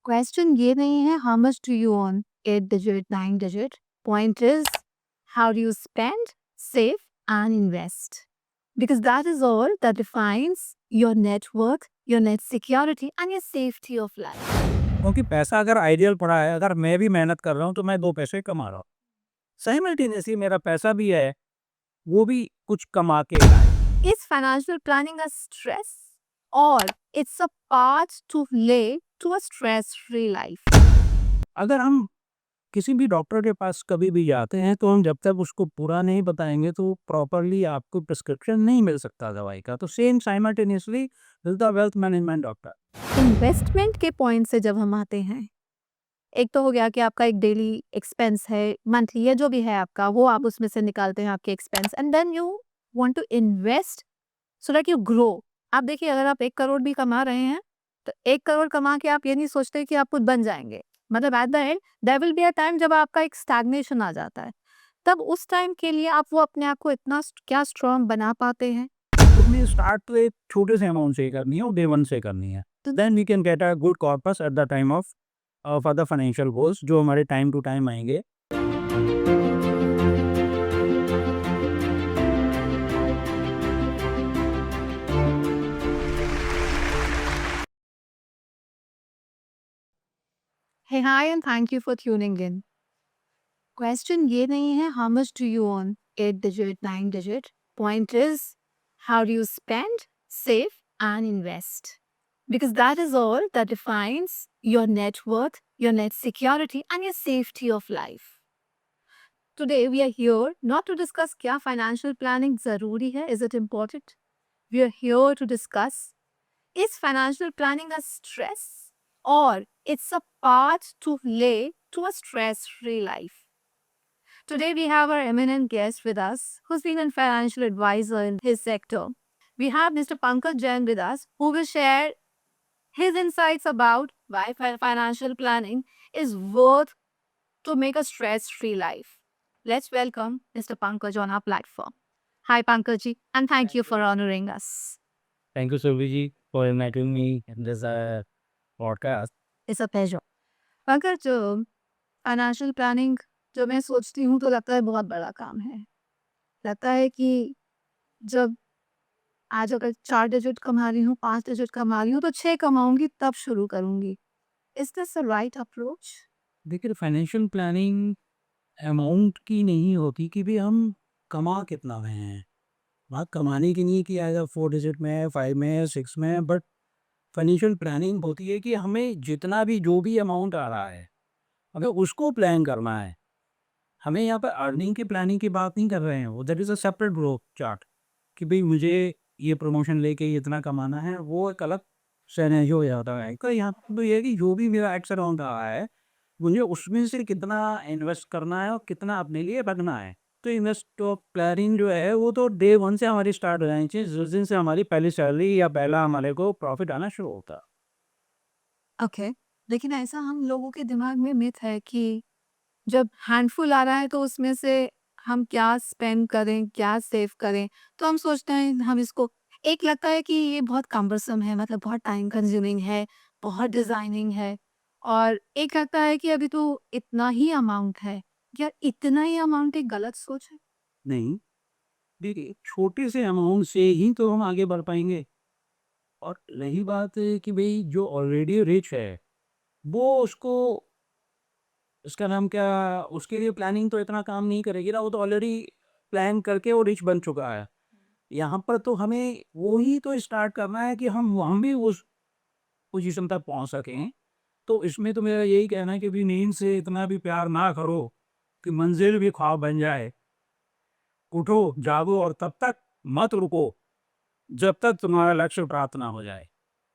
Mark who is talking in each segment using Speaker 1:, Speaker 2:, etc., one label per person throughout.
Speaker 1: Question ये नहीं है how much do you earn 8 digit 9 digit point is how do you spend save and invest because that is all that defines your net worth, your net security and your safety of life.
Speaker 2: क्योंकि पैसा अगर ideal पड़ा है, अगर मैं भी मेहनत कर रहा हूँ तो मैं 2 पैसे कमा रहा हूँ। साइमल्टेनियसली मेरा पैसा भी है, वो भी कुछ कमा के लाए।
Speaker 1: Is financial planning a stress or it's a path to lead to a stress-free life?
Speaker 2: अगर हम किसी भी डॉक्टर के पास कभी भी जाते हैं तो हम जब तक उसको पूरा नहीं बताएँगे तो प्रॉपर्ली आपको प्रिस्क्रिप्शन नहीं मिल सकता दवाई का। तो same simultaneously with the wealth management doctor.
Speaker 1: Investment के पॉइंट से जब हम आते हैं, एक तो हो गया कि आपका एक डेली एक्सपेंस है, मंथली या जो भी है आपका, वो आप उसमें से निकालते हैं आपके expense and then you want to invest so that you grow. आप देखिए अगर आप 1 करोड़ भी कमा रहे हैं, तो 1 करोड़ कमा के आप ये नहीं सोचते कि आप खुद बन जाएँगे। मतलब at the end there will be a time जब आपका एक स्टैग्नेशन आ जाता है। तब उस टाइम के लिए आप वो अपने आप को इतना क्या स्ट्रॉन्ग बना पाते हैं?
Speaker 2: तुम्हें स्टार्ट तो एक छोटे से अमाउंट से ही करनी है और डे 1 से करनी है।
Speaker 1: तो
Speaker 2: then we can get a good corpus at the time of for the financial goals जो हमारे टाइम टू टाइम आएँगे।
Speaker 1: Hey hi and thank you for tuning in. Question ये नहीं है how much do you earn 8 digit 9 digit point is how do you spend save and invest because that is all that defines your net worth, your net security and your safety of life. Today we are here not to discuss kya financial planning zaruri hai, is it important? We are here to discuss, is financial planning a stress or it's a path to lead to a stress-free life? Today we have our eminent guest with us who's been a financial advisor in his sector. We have Mr. Pankaj Jain with us who will share his insights about why financial planning is worth to make a stress-free life. Let's welcome Mr. Pankaj on our platform. Hi Pankaj and thank you for honoring us.
Speaker 2: Thank you, Survi ji, for inviting me in this podcast.
Speaker 1: It's a pleasure. Pankaj, financial planning जो मैं सोचती हूँ तो लगता है बहुत बड़ा काम है। लगता है कि जब आज अगर 4 डिजिट कमा रही हूँ, 5 डिजिट कमा रही हूँ तो 6 कमाऊँगी तब शुरू करूँगी। Is this the right approach?
Speaker 2: देखिए, फाइनेंशियल प्लानिंग अमाउंट की नहीं होती कि भी हम कमा कितना रहे हैं। बात कमाने की नहीं है कि आएगा 4 डिजिट में है, 5 में है, 6 में है, बट फाइनेंशियल प्लानिंग होती है कि हमें जितना भी जो भी अमाउंट आ रहा है, अगर उसको प्लान करना है। हमें यहाँ पर अर्निंग की प्लानिंग की बात नहीं कर रहे हैं, वो that is a separate growth chart कि भई मुझे ये प्रमोशन लेके इतना कमाना है, वो एक अलग सिनेरियो हो जाता है। तो यहाँ पे तो ये है कि जो भी मेरा एक्स अमाउंट आ रहा है, मुझे उसमें से कितना इन्वेस्ट करना है और कितना अपने लिए रखना है। तो इन्वेस्ट प्लानिंग जो है वो तो डे 1 से हमारी स्टार्ट हो जानी चाहिए, जिस दिन से हमारी पहली सैलरी या पहला हमारे को प्रॉफिट आना शुरू होता है।
Speaker 1: ओके, लेकिन ऐसा हम लोगों के दिमाग में मिथ है कि जब हैंडफुल आ रहा है तो उसमें से हम क्या स्पेंड करें, क्या सेव करें, तो हम सोचते हैं हम इसको एक लगता है कि ये बहुत कम्बरसम है मतलब बहुत टाइम कंज्यूमिंग है, बहुत डिज़ाइनिंग है और एक लगता है कि अभी तो इतना ही अमाउंट है। क्या इतना ही अमाउंट एक गलत सोच है?
Speaker 2: नहीं, देखिए छोटे से अमाउंट से ही तो हम आगे बढ़ पाएँगे। और रही बात कि भई जो ऑलरेडी रिच है, वो उसको उसका नाम क्या उसके लिए प्लानिंग तो इतना काम नहीं करेगी ना, वो तो ऑलरेडी प्लान करके वो रिच बन चुका है। यहाँ पर तो हमें वो ही तो स्टार्ट करना है कि हम भी उस पोजीशन तक पहुँच सकें। तो इसमें तो मेरा यही कहना है कि भई नींद से इतना भी प्यार ना करो कि मंज़िल भी ख्वाब बन जाए। उठो, जागो और तब तक मत रुको, जब तक तुम्हारा लक्ष्य प्राप्त ना हो जाए।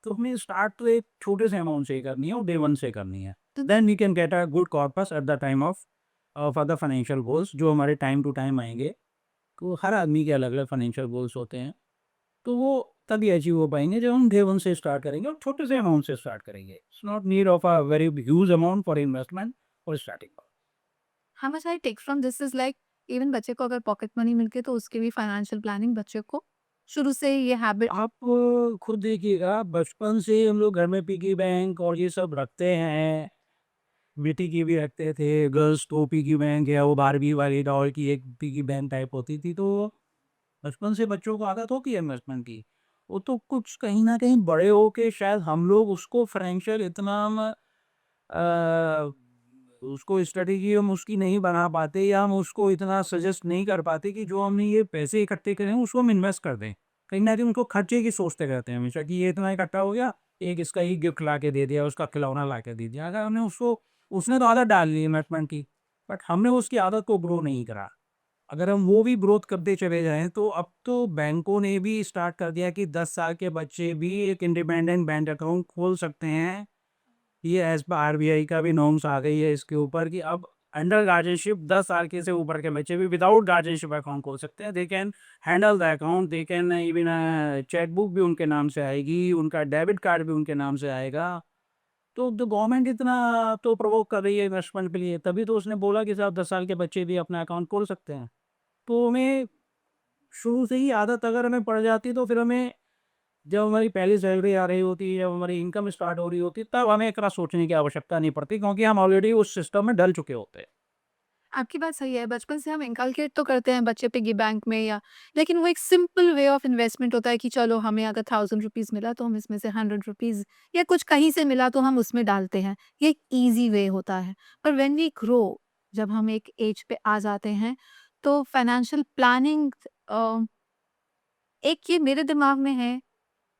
Speaker 2: तो हमें स्टार्ट तो एक छोटे से अमाउंट से ही करनी है और डे 1 से करनी है।
Speaker 1: तो
Speaker 2: then we can get a good corpus at the time of for the financial goals जो हमारे टाइम टू टाइम आएँगे। तो हर आदमी के अलग-अलग फाइनेंशियल गोल्स होते हैं। तो वो तभी अचीव हो पाएँगे जब हम डे 1 से स्टार्ट करेंगे और छोटे से अमाउंट से स्टार्ट करेंगे। It's not need of a very huge amount for investment और starting.
Speaker 1: How much I take from this is like even बच्चे को अगर पॉकेट मनी मिलती है तो उसकी भी फाइनेंशियल प्लानिंग बच्चे को शुरू से ये हैबिट?
Speaker 2: आप खुद देखिएगा, बचपन से हम लोग घर में पिगी बैंक और ये सब रखते हैं। बेटी की भी रखते थे, गर्ल्स तो पिगी बैंक या वो बारबी वाली डॉल की एक पिगी बैंक टाइप होती थी, तो बचपन से बच्चों को आदत होती है इन्वेस्टमेंट की। वो तो कुछ कहीं न कहीं बड़े होके शायद हम लोग उसको फाइनेंशियल इतना अ, उसको स्ट्रैटेजी हम उसकी नहीं बना पाते या हम उसको इतना सजेस्ट नहीं कर पाते कि जो हमने ये पैसे इकट्ठे करे हैं उसको हम इन्वेस्ट कर दें। कहीं न कहीं उनको खर्चे की सोचते रहते हैं हमेशा कि ये इतना इकट्ठा हो गया, एक इसका ही गिफ्ट ला के दे दिया, उसका खिलौना ला के दे दिया। अगर हमने उसको उसने तो आदत डाल ली इन्वेस्टमेंट की, बट हमने उसकी आदत को ग्रो नहीं करा। अगर हम वो भी ग्रोथ करते चले जाएँ तो अब तो बैंकों ने भी स्टार्ट कर दिया कि 10 साल के बच्चे भी एक इंडिपेंडेंट बैंक अकाउंट खोल सकते हैं। ये एज़ पर आरबीआई का भी नॉर्म्स आ गई है इसके ऊपर कि अब अंडर गार्डियनशिप 10 साल के से ऊपर के बच्चे भी विदाउट गार्डियनशिप अकाउंट खोल सकते हैं। They can handle the account, they can even cheque book भी उनके नाम से आएगी, उनका डेबिट कार्ड भी उनके नाम से आएगा। तो गवर्नमेंट इतना तो प्रोवोक कर रही है इन्वेस्टमेंट के लिए, तभी तो उसने बोला कि साहब 10 साल के बच्चे भी अपना अकाउंट खोल सकते हैं। तो हमें शुरू से ही आदत अगर हमें पड़ जाती तो फिर हमें जब हमारी पहली सैलरी आ रही होती है, जब हमारी इनकम स्टार्ट हो रही होती है, तब हमें इतना सोचने की आवश्यकता नहीं पड़ती क्योंकि हम ऑलरेडी उस सिस्टम में डल चुके होते हैं।
Speaker 1: आपकी बात सही है, बचपन से हम इनकलकेट तो करते हैं बच्चे पिग्गी बैंक में या, लेकिन वो एक सिंपल वे ऑफ इन्वेस्टमेंट होता है कि चलो हमें अगर 1000 रुपीज़ मिला तो हम इसमें से 100 रुपीज़ या कुछ कहीं से मिला तो हम उसमें डालते हैं। ये एक ईज़ी वे होता है। पर व्हेन वी ग्रो, जब हम एक एज पे आ जाते हैं, तो फाइनेंशियल प्लानिंग एक ये मेरे दिमाग में है,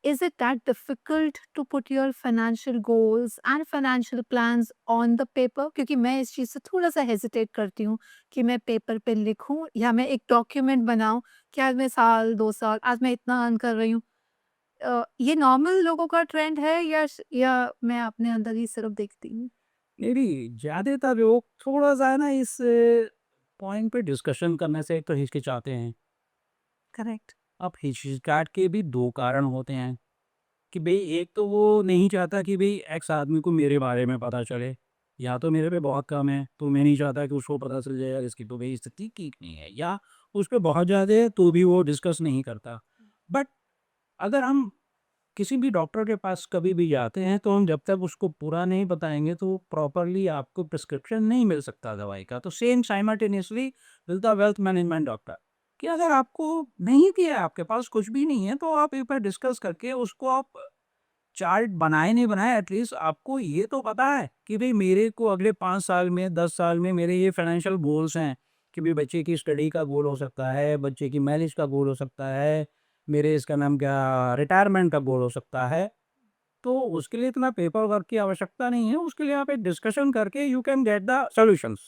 Speaker 1: is it that difficult to put your financial goals and financial plans on the paper? क्योंकि मैं इस चीज़ से थोड़ा-सा हेजिटेट करती हूँ कि मैं पेपर पे लिखूँ या मैं एक डॉक्यूमेंट बनाऊँ कि आज मैं साल, 2 साल, आज मैं इतना अर्न कर रही हूँ। ये नॉर्मल लोगों का ट्रेंड है या मैं अपने अंदर ही सिर्फ देखती हूँ?
Speaker 2: मेरी ज़्यादातर लोग थोड़ा-सा है ना इस पॉइंट पे डिस्कशन करने से एक तो हिचकिचाते हैं।
Speaker 1: करेक्ट।
Speaker 2: अब हिचकिचाहट के भी 2 कारण होते हैं कि भई एक तो वो नहीं चाहता कि भई एक्स आदमी को मेरे बारे में पता चले, या तो मेरे पे बहुत कम है, तो मैं नहीं चाहता कि उसको पता चल जाए यार इसकी तो भई स्थिति ठीक नहीं है, या उस पे बहुत ज़्यादा है तो भी वो डिस्कस नहीं करता। बट अगर हम किसी भी डॉक्टर के पास कभी भी जाते हैं तो हम जब तक उसको पूरा नहीं बताएँगे तो प्रॉपर्ली आपको प्रिस्क्रिप्शन नहीं मिल सकता दवाई का। तो same simultaneously with the wealth management doctor, कि अगर आपको नहीं दिया है, आपके पास कुछ भी नहीं है, तो आप एक बार डिस्कस करके उसको आप चार्ट बनाए नहीं बनाए, एटलीस्ट आपको ये तो पता है कि भई मेरे को अगले 5 साल में, 10 साल में मेरे ये फाइनेंशियल गोल्स हैं कि भई बच्चे की स्टडी का गोल हो सकता है, बच्चे की मैरिज का गोल हो सकता है, मेरे इसका नाम क्या रिटायरमेंट का गोल हो सकता है। तो उसके लिए इतना पेपर वर्क की आवश्यकता नहीं है, उसके लिए आप एक डिस्कशन करके you can get the solutions.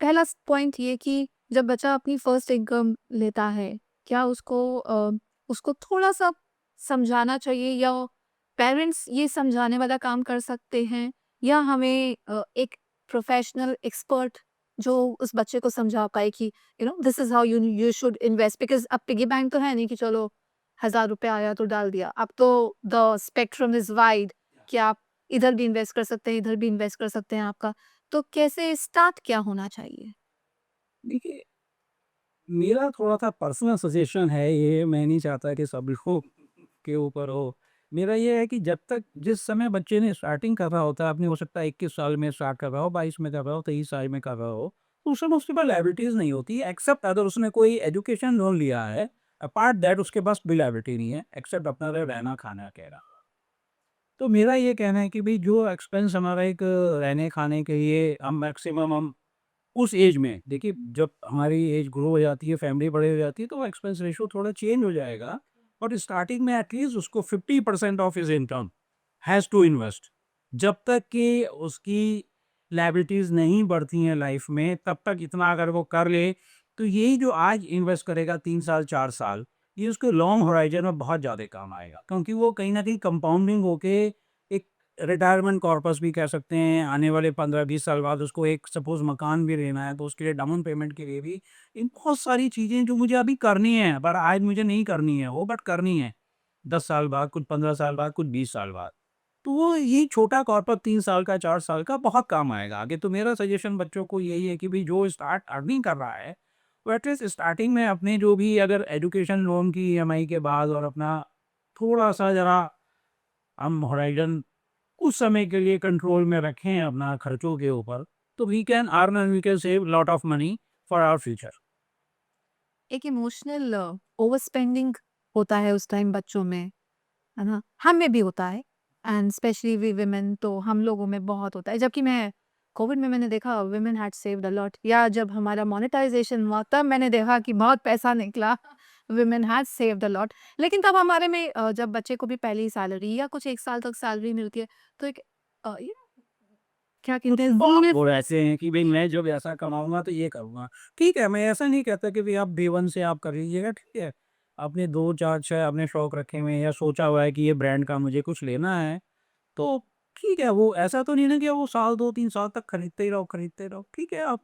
Speaker 1: पहला पॉइंट ये कि जब बच्चा अपनी फर्स्ट इनकम लेता है, क्या उसको थोड़ा-सा समझाना चाहिए या पेरेंट्स ये समझाने वाला काम कर सकते हैं या हमें एक प्रोफेशनल एक्सपर्ट जो उस बच्चे को समझा पाए कि this is how you you should invest, because अब पिगी बैंक तो है नहीं कि चलो ₹1000 आया तो डाल दिया। अब तो द स्पेक्ट्रम इज़ वाइड कि आप इधर भी इन्वेस्ट कर सकते हैं, इधर भी इन्वेस्ट कर सकते हैं आपका। तो कैसे स्टार्ट क्या होना चाहिए?
Speaker 2: देखिए, मेरा थोड़ा-सा पर्सनल सजेशन है ये, मैं नहीं चाहता कि सब लोग के ऊपर हो। मेरा ये है कि जब तक जिस समय बच्चे ने स्टार्टिंग कर रहा होता है, आपने हो सकता है 21 साल में स्टार्ट कर रहा हो, 22 में कर रहा हो, 23 साल में कर रहा हो, तो उस समय उसके पास लायबिलिटीज़ नहीं होती एक्सेप्ट अगर उसने कोई एजुकेशन लोन लिया है, अपार्ट दैट उसके पास कोई लायबिलिटी नहीं है एक्सेप्ट अपना रहना, खाना वगैरह। तो मेरा ये कहना है कि भई जो एक्सपेंस हमारा एक रहने-खाने के लिए हम मैक्सिमम हम उस एज में देखिए, जब हमारी एज ग्रो हो जाती है, फैमिली बड़ी हो जाती है, तो एक्सपेंस रेशियो थोड़ा चेंज हो जाएगा। बट स्टार्टिंग में एटलीस्ट उसको 50% of his income has to invest. जब तक कि उसकी लायबिलिटीज़ नहीं बढ़ती हैं लाइफ में, तब तक इतना अगर वो कर ले, तो यही जो आज इन्वेस्ट करेगा 3 साल, 4 साल, ये उसके लॉन्ग होराइज़न में बहुत ज़्यादा काम आएगा। क्योंकि वो कहीं न कहीं कंपाउंडिंग होके एक रिटायरमेंट कॉर्पस भी कह सकते हैं, आने वाले 15-20 साल बाद उसको एक सपोज़ मकान भी लेना है, तो उसके लिए डाउन पेमेंट के लिए भी इन बहुत सारी चीज़ें जो मुझे अभी करनी है, पर आज मुझे नहीं करनी है वो, बट करनी है। 10 साल बाद, कुछ 15 साल बाद, कुछ 20 साल बाद। तो वो ये छोटा कॉर्पस 3 साल का, 4 साल का बहुत काम आएगा आगे। तो मेरा सजेशन बच्चों को यही है कि भई जो स्टार्ट अर्निंग कर रहा है, तो एटलीस्ट स्टार्टिंग में अपने जो भी अगर एजुकेशन लोन की ईएमआई के बाद और अपना थोड़ा सा ज़रा हम होराइजन कुछ समय के लिए कंट्रोल में रखें अपना खर्चों के ऊपर, तो we can earn and we can save lot of money for our future.
Speaker 1: एक इमोशनल ओवर स्पेंडिंग होता है उस टाइम बच्चों में, है ना? हम में भी होता है एंड स्पेशली वी वुमेन, तो हम लोगों में बहुत होता है। जबकि मैं कोविड में मैंने देखा women had saved a lot, या जब हमारा मोनेटाइज़ेशन हुआ तब मैंने देखा कि बहुत पैसा निकला, women had saved a lot. लेकिन तब हमारे में जब बच्चे को भी पहली सैलरी या कुछ 1 साल तक सैलरी मिलती है, तो एक ये क्या कहते हैं ज़ोन
Speaker 2: वो ऐसे हैं कि भाई मैं जब ऐसा कमाऊँगा तो ये करूँगा। ठीक है, मैं ऐसा नहीं कहता कि भई आप B1 से आप कर लीजिएगा, ठीक है। आपने 2, 4, 6 आपने शौक रखे हुए हैं या सोचा हुआ है कि ये ब्रांड का मुझे कुछ लेना है, तो ठीक है, वो ऐसा तो नहीं है ना कि वो साल 2-3 साल तक खरीदते ही रहो। ठीक है, आप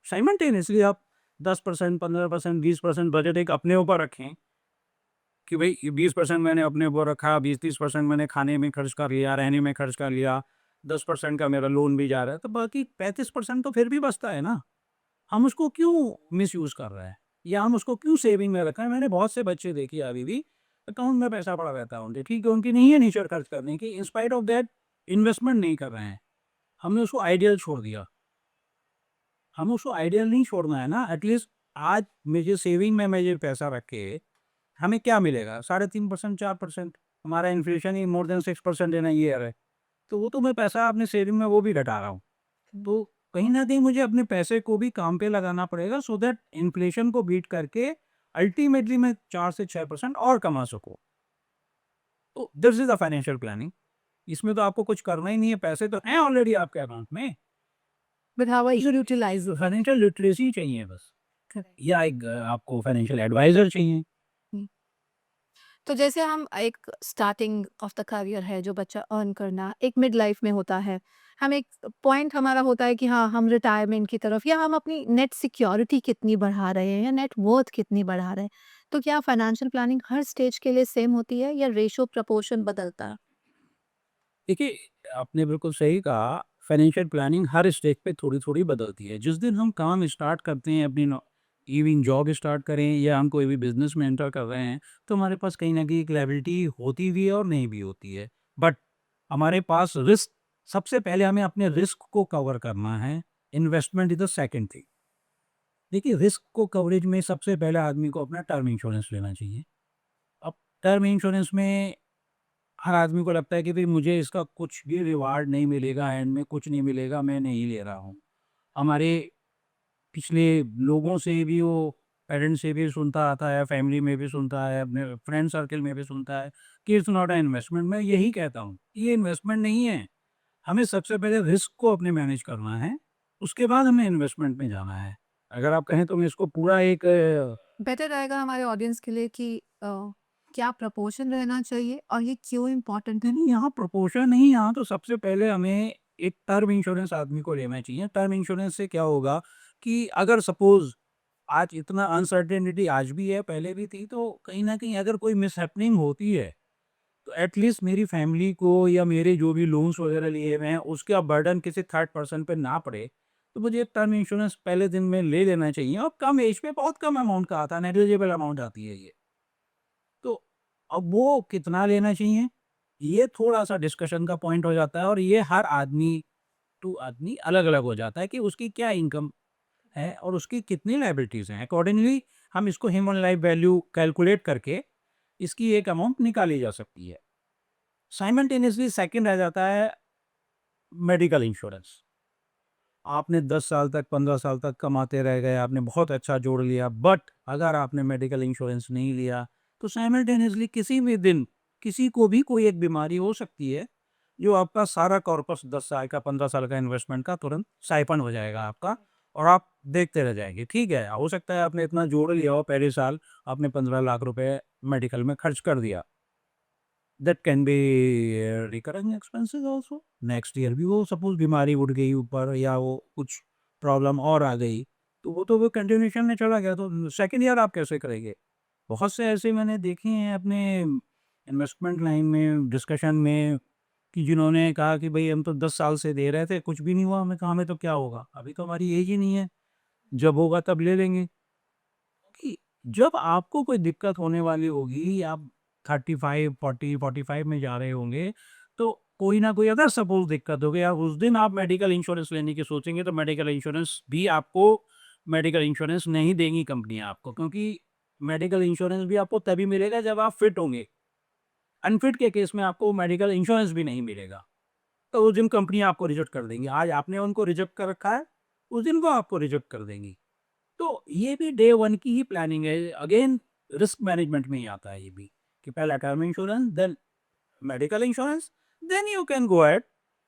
Speaker 2: साइमल्टेनियसली आप 10%, 15%, 20% बजट एक अपने ऊपर रखें कि भई ये 20% मैंने अपने ऊपर रखा, 20-30% मैंने खाने में खर्च कर लिया, रहने में खर्च कर लिया, 10% का मेरा लोन भी जा रहा है, तो बाकी 35% तो फिर भी बचता है ना। हम उसको क्यों मिसयूज़ कर रहे हैं? या हम उसको क्यों सेविंग में रखा है? मैंने बहुत से बच्चे देखे हैं अभी भी, अकाउंट में पैसा पड़ा रहता है उनके, ठीक है, उनकी नहीं है नेचर खर्च करने की, in spite of that investment नहीं कर रहे हैं। हमने उसको आइडियल छोड़ दिया। हमें उसको आइडियल नहीं छोड़ना है ना, एटलीस्ट आज मुझे सेविंग में मुझे पैसा रख के हमें क्या मिलेगा? 3.5% 4%, हमारा inflation he more than 6% in a year है। तो वो तो मैं पैसा अपने सेविंग में वो भी घटा रहा हूँ। तो कहीं न कहीं मुझे अपने पैसे को भी काम पे लगाना पड़ेगा सो दैट इन्फ्लेशन को बीट करके अल्टीमेटली मैं 4 से 6% और कमा सकूँ। तो this is the financial planning. इसमें तो आपको कुछ करना ही नहीं है, पैसे तो हैं ऑलरेडी आपके अकाउंट में।
Speaker 1: With how I should utilise
Speaker 2: financial literacy चाहिए बस,
Speaker 1: करेक्ट।
Speaker 2: या एक आपको फाइनेंशियल एडवाइज़र चाहिए।
Speaker 1: तो जैसे हम एक स्टार्टिंग ऑफ द करियर है जो बच्चा अर्न करना, एक मिड लाइफ में होता है, हम एक पॉइंट हमारा होता है कि हाँ हम रिटायरमेंट की तरफ, या हम अपनी नेट सिक्योरिटी कितनी बढ़ा रहे हैं या नेट वर्थ कितनी बढ़ा रहे हैं। तो क्या फाइनेंशियल प्लानिंग हर स्टेज के लिए सेम होती है या रेशो प्रपोर्शन बदलता है?
Speaker 2: देखिए, आपने बिल्कुल सही कहा, फाइनेंशियल प्लानिंग हर स्टेज पे थोड़ी-थोड़ी बदलती है। जिस दिन हम काम स्टार्ट करते हैं अपनी इवन जॉब स्टार्ट करें या हम कोई भी बिज़नेस में एंटर कर रहे हैं, तो हमारे पास कहीं न कहीं एक लायबिलिटी होती भी है और नहीं भी होती है। बट हमारे पास रिस्क सबसे पहले हमें अपने रिस्क को कवर करना है, investment is the second thing. देखिए, रिस्क को कवरेज में सबसे पहले आदमी को अपना टर्म इंश्योरेंस लेना चाहिए। अब टर्म इंश्योरेंस में हर आदमी को लगता है कि भई मुझे इसका कुछ भी रिवार्ड नहीं मिलेगा, एंड में कुछ नहीं मिलेगा, मैं नहीं ले रहा हूँ। हमारे पिछले लोगों से भी वो पेरेंट्स से भी सुनता आता है, फैमिली में भी सुनता है, अपने फ्रेंड सर्कल में भी सुनता है कि इट्स नॉट अ इन्वेस्टमेंट। मैं यही कहता हूँ, ये इन्वेस्टमेंट नहीं है। हमें सबसे पहले रिस्क को अपने मैनेज करना है, उसके बाद हमें इन्वेस्टमेंट में जाना है। अगर आप कहें तो मैं इसको पूरा एक
Speaker 1: बेटर रहेगा हमारे ऑडियंस के लिए कि क्या प्रपोर्शन रहना चाहिए और ये क्यों इम्पोर्टेंट है?
Speaker 2: नहीं, यहाँ प्रोपोर्शन नहीं, यहाँ तो सबसे पहले हमें एक टर्म इंश्योरेंस आदमी को लेना चाहिए। टर्म इंश्योरेंस से क्या होगा कि अगर सपोज़ आज इतना अनसर्टेनिटी आज भी है, पहले भी थी, तो कहीं न कहीं अगर कोई मिसहैपनिंग होती है, तो एट लीस्ट मेरी फैमिली को या मेरे जो भी लोन्स वगैरह लिए हुए हैं, उसका बर्डन किसी थर्ड पर्सन पे ना पड़े। तो मुझे एक टर्म इंश्योरेंस पहले दिन में ले लेना चाहिए, और कम एज पे बहुत कम अमाउंट का आता है, नेग्लिजिबल अमाउंट आती है ये। तो अब वो कितना लेना चाहिए, ये थोड़ा-सा डिस्कशन का पॉइंट हो जाता है, और ये हर आदमी टू आदमी अलग-अलग हो जाता है कि उसकी क्या इनकम है और उसकी कितनी लायबिलिटीज़ हैं। अकॉर्डिंगली हम इसको ह्यूमन लाइफ वैल्यू कैलकुलेट करके इसकी एक अमाउंट निकाली जा सकती है। साइमल्टेनियसली सेकंड रह जाता है मेडिकल इंश्योरेंस। आपने 10 साल तक, 15 साल तक कमाते रह गए, आपने बहुत अच्छा जोड़ लिया, बट अगर आपने मेडिकल इंश्योरेंस नहीं लिया, तो साइमल्टेनियसली किसी भी दिन, किसी को भी कोई एक बीमारी हो सकती है, जो आपका सारा कॉर्पस 10 साल का, 15 साल का इन्वेस्टमेंट का तुरंत साइपन हो जाएगा आपका, और आप देखते रह जाएँगे। ठीक है, हो सकता है आपने इतना जोड़ लिया हो पहले साल, आपने 15 लाख रुपए मेडिकल में खर्च कर दिया। That can be recurring expenses also. Next year भी वो सपोज़ बीमारी उठ गई ऊपर, या वो कुछ प्रॉब्लम और आ गई, तो वो कंटिन्यूएशन में चला गया, तो सेकंड ईयर आप कैसे करेंगे? बहुत से ऐसे मैंने देखे हैं अपने इन्वेस्टमेंट लाइन में, डिस्कशन में, कि जिन्होंने कहा कि भई हम तो 10 साल से दे रहे थे, कुछ भी नहीं हुआ। हमने कहा हमें तो क्या होगा? अभी तो हमारी एज ही नहीं है, जब होगा तब ले लेंगे। जब आपको कोई दिक्कत होने वाली होगी, आप 35, 40, 45 में जा रहे होंगे, तो कोई ना कोई अगर सपोज़ दिक्कत हो गई, आप उस दिन आप मेडिकल इंश्योरेंस लेने की सोचेंगे, तो मेडिकल इंश्योरेंस भी आपको मेडिकल इंश्योरेंस नहीं देंगी कंपनियाँ आपको, क्योंकि मेडिकल इंश्योरेंस भी आपको तभी मिलेगा जब आप फिट होंगे। अनफिट के केस में आपको मेडिकल इंश्योरेंस भी नहीं मिलेगा। तो उस दिन कंपनियाँ आपको रिजेक्ट कर देंगी। आज आपने उनको रिजेक्ट कर रखा है, उस दिन वो आपको रिजेक्ट कर देंगी। तो ये भी डे 1 की ही प्लानिंग है। अगेन रिस्क मैनेजमेंट में ही आता है ये भी, कि पहला term insurance, then medical insurance, then you can go ahead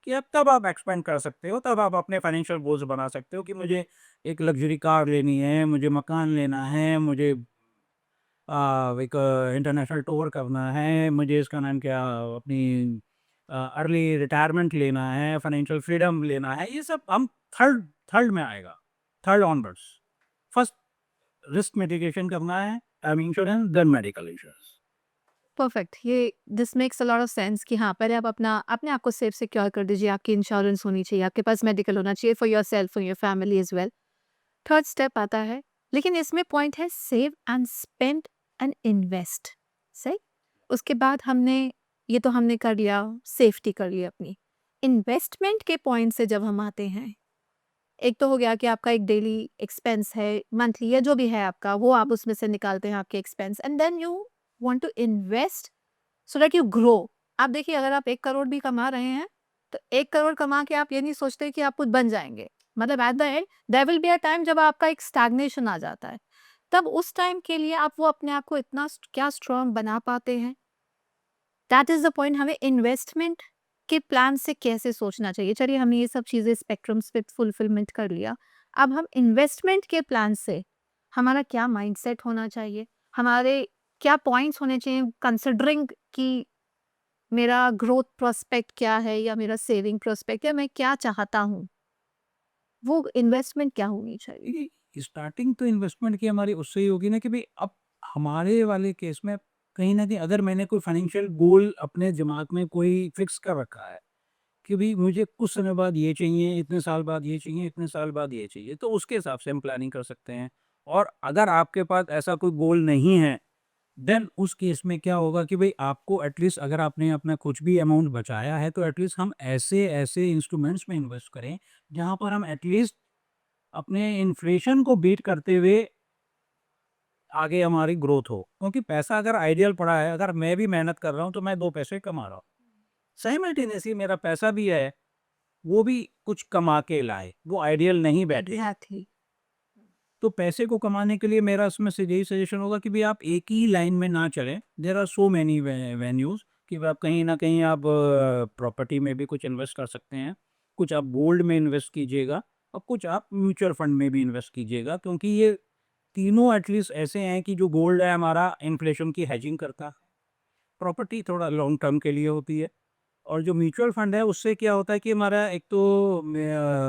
Speaker 2: कि अब तब आप एक्सपेंड कर सकते हो, तब आप अपने फाइनेंशियल गोल्स बना सकते हो कि मुझे एक लग्ज़री कार लेनी है, मुझे मकान लेना है, मुझे एक इंटरनेशनल टूर करना है, मुझे इसका नाम क्या अपनी अर्ली रिटायरमेंट लेना है, फाइनेंशियल फ्रीडम लेना है, ये सब हम थर्ड थर्ड में आएगा, third onwards. First risk mitigation करना है, term insurance, then medical insurance.
Speaker 1: Perfect. ये this makes a lot of sense कि हाँ, पहले आप अपना अपने आप को सेफ सिक्योर कर दीजिए, आपकी इंश्योरेंस होनी चाहिए, आपके पास मेडिकल होना चाहिए for yourself, for your family as well. Third step आता है, लेकिन इसमें पॉइंट है save and spend and invest, सही? उसके बाद हमने ये तो हमने कर लिया, सेफ्टी कर ली अपनी। इन्वेस्टमेंट के पॉइंट से जब हम आते हैं, एक तो हो गया कि आपका एक डेली एक्सपेंस है, मंथली या जो भी है आपका, वो आप उसमें से निकालते हैं आपके expense and then you want to invest so that you grow. आप देखिए, अगर आप 1 करोड़ भी कमा रहे हैं, तो 1 करोड़ कमा के आप ये नहीं सोचते कि आप कुछ बन जाएँगे। मतलब at the end there will be a time जब आपका एक स्टैग्नेशन आ जाता है। तब उस टाइम के लिए आप वो अपने आप को इतना क्या स्ट्रॉन्ग बना पाते हैं, दैट इज़ द पॉइंट। हमें इन्वेस्टमेंट के प्लान से कैसे सोचना चाहिए। चलिए, हमने ये सब चीज़ें स्पेक्ट्रम्स पे फुलफिलमेंट कर लिया। अब हम इन्वेस्टमेंट के प्लान से हमारा क्या माइंडसेट होना चाहिए? हमारे क्या पॉइंट्स होने चाहिए कंसिडरिंग कि मेरा ग्रोथ प्रोस्पेक्ट क्या है या मेरा सेविंग प्रोस्पेक्ट या मैं क्या चाहता हूँ? वो इन्वेस्टमेंट क्या होनी चाहिए?
Speaker 2: देखिए, स्टार्टिंग तो इन्वेस्टमेंट की हमारी उससे ही होगी ना कि भाई अब हमारे वाले केस में कहीं न कहीं अगर मैंने कोई फाइनेंशियल गोल अपने दिमाग में कोई फिक्स कर रखा है कि भई मुझे कुछ समय बाद ये चाहिए, इतने साल बाद ये चाहिए, इतने साल बाद ये चाहिए, तो उसके हिसाब से हम प्लानिंग कर सकते हैं। और अगर आपके पास ऐसा कोई गोल नहीं है, देन उस केस में क्या होगा कि भई आपको एटलीस्ट अगर आपने अपना कुछ भी अमाउंट बचाया है, तो एटलीस्ट हम ऐसे-ऐसे इंस्ट्रूमेंट्स में इन्वेस्ट करें, जहाँ पर हम एटलीस्ट अपने इन्फ्लेशन को बीट करते हुए आगे हमारी ग्रोथ हो। क्योंकि पैसा अगर आइडियल पड़ा है, अगर मैं भी मेहनत कर रहा हूँ, तो मैं 2 पैसे कमा रहा हूँ। साइमल्टेनियसली मेरा पैसा भी है, वो भी कुछ कमा के लाए, वो आइडियल नहीं बैठे।
Speaker 1: एग्ज़ैक्टली।
Speaker 2: तो पैसे को कमाने के लिए मेरा उसमें से यही सजेशन होगा कि भई आप एक ही लाइन में ना चलें। There are so many venues कि आप कहीं न कहीं आप प्रॉपर्टी में भी कुछ इन्वेस्ट कर सकते हैं, कुछ आप गोल्ड में इन्वेस्ट कीजिएगा और कुछ आप म्यूचुअल फंड में भी इन्वेस्ट कीजिएगा, क्योंकि ये तीनों एटलीस्ट ऐसे हैं कि जो गोल्ड है हमारा इन्फ्लेशन की हेजिंग करता है, प्रॉपर्टी थोड़ा लॉन्ग टर्म के लिए होती है। और जो म्यूचुअल फंड है उससे क्या होता है कि हमारा एक तो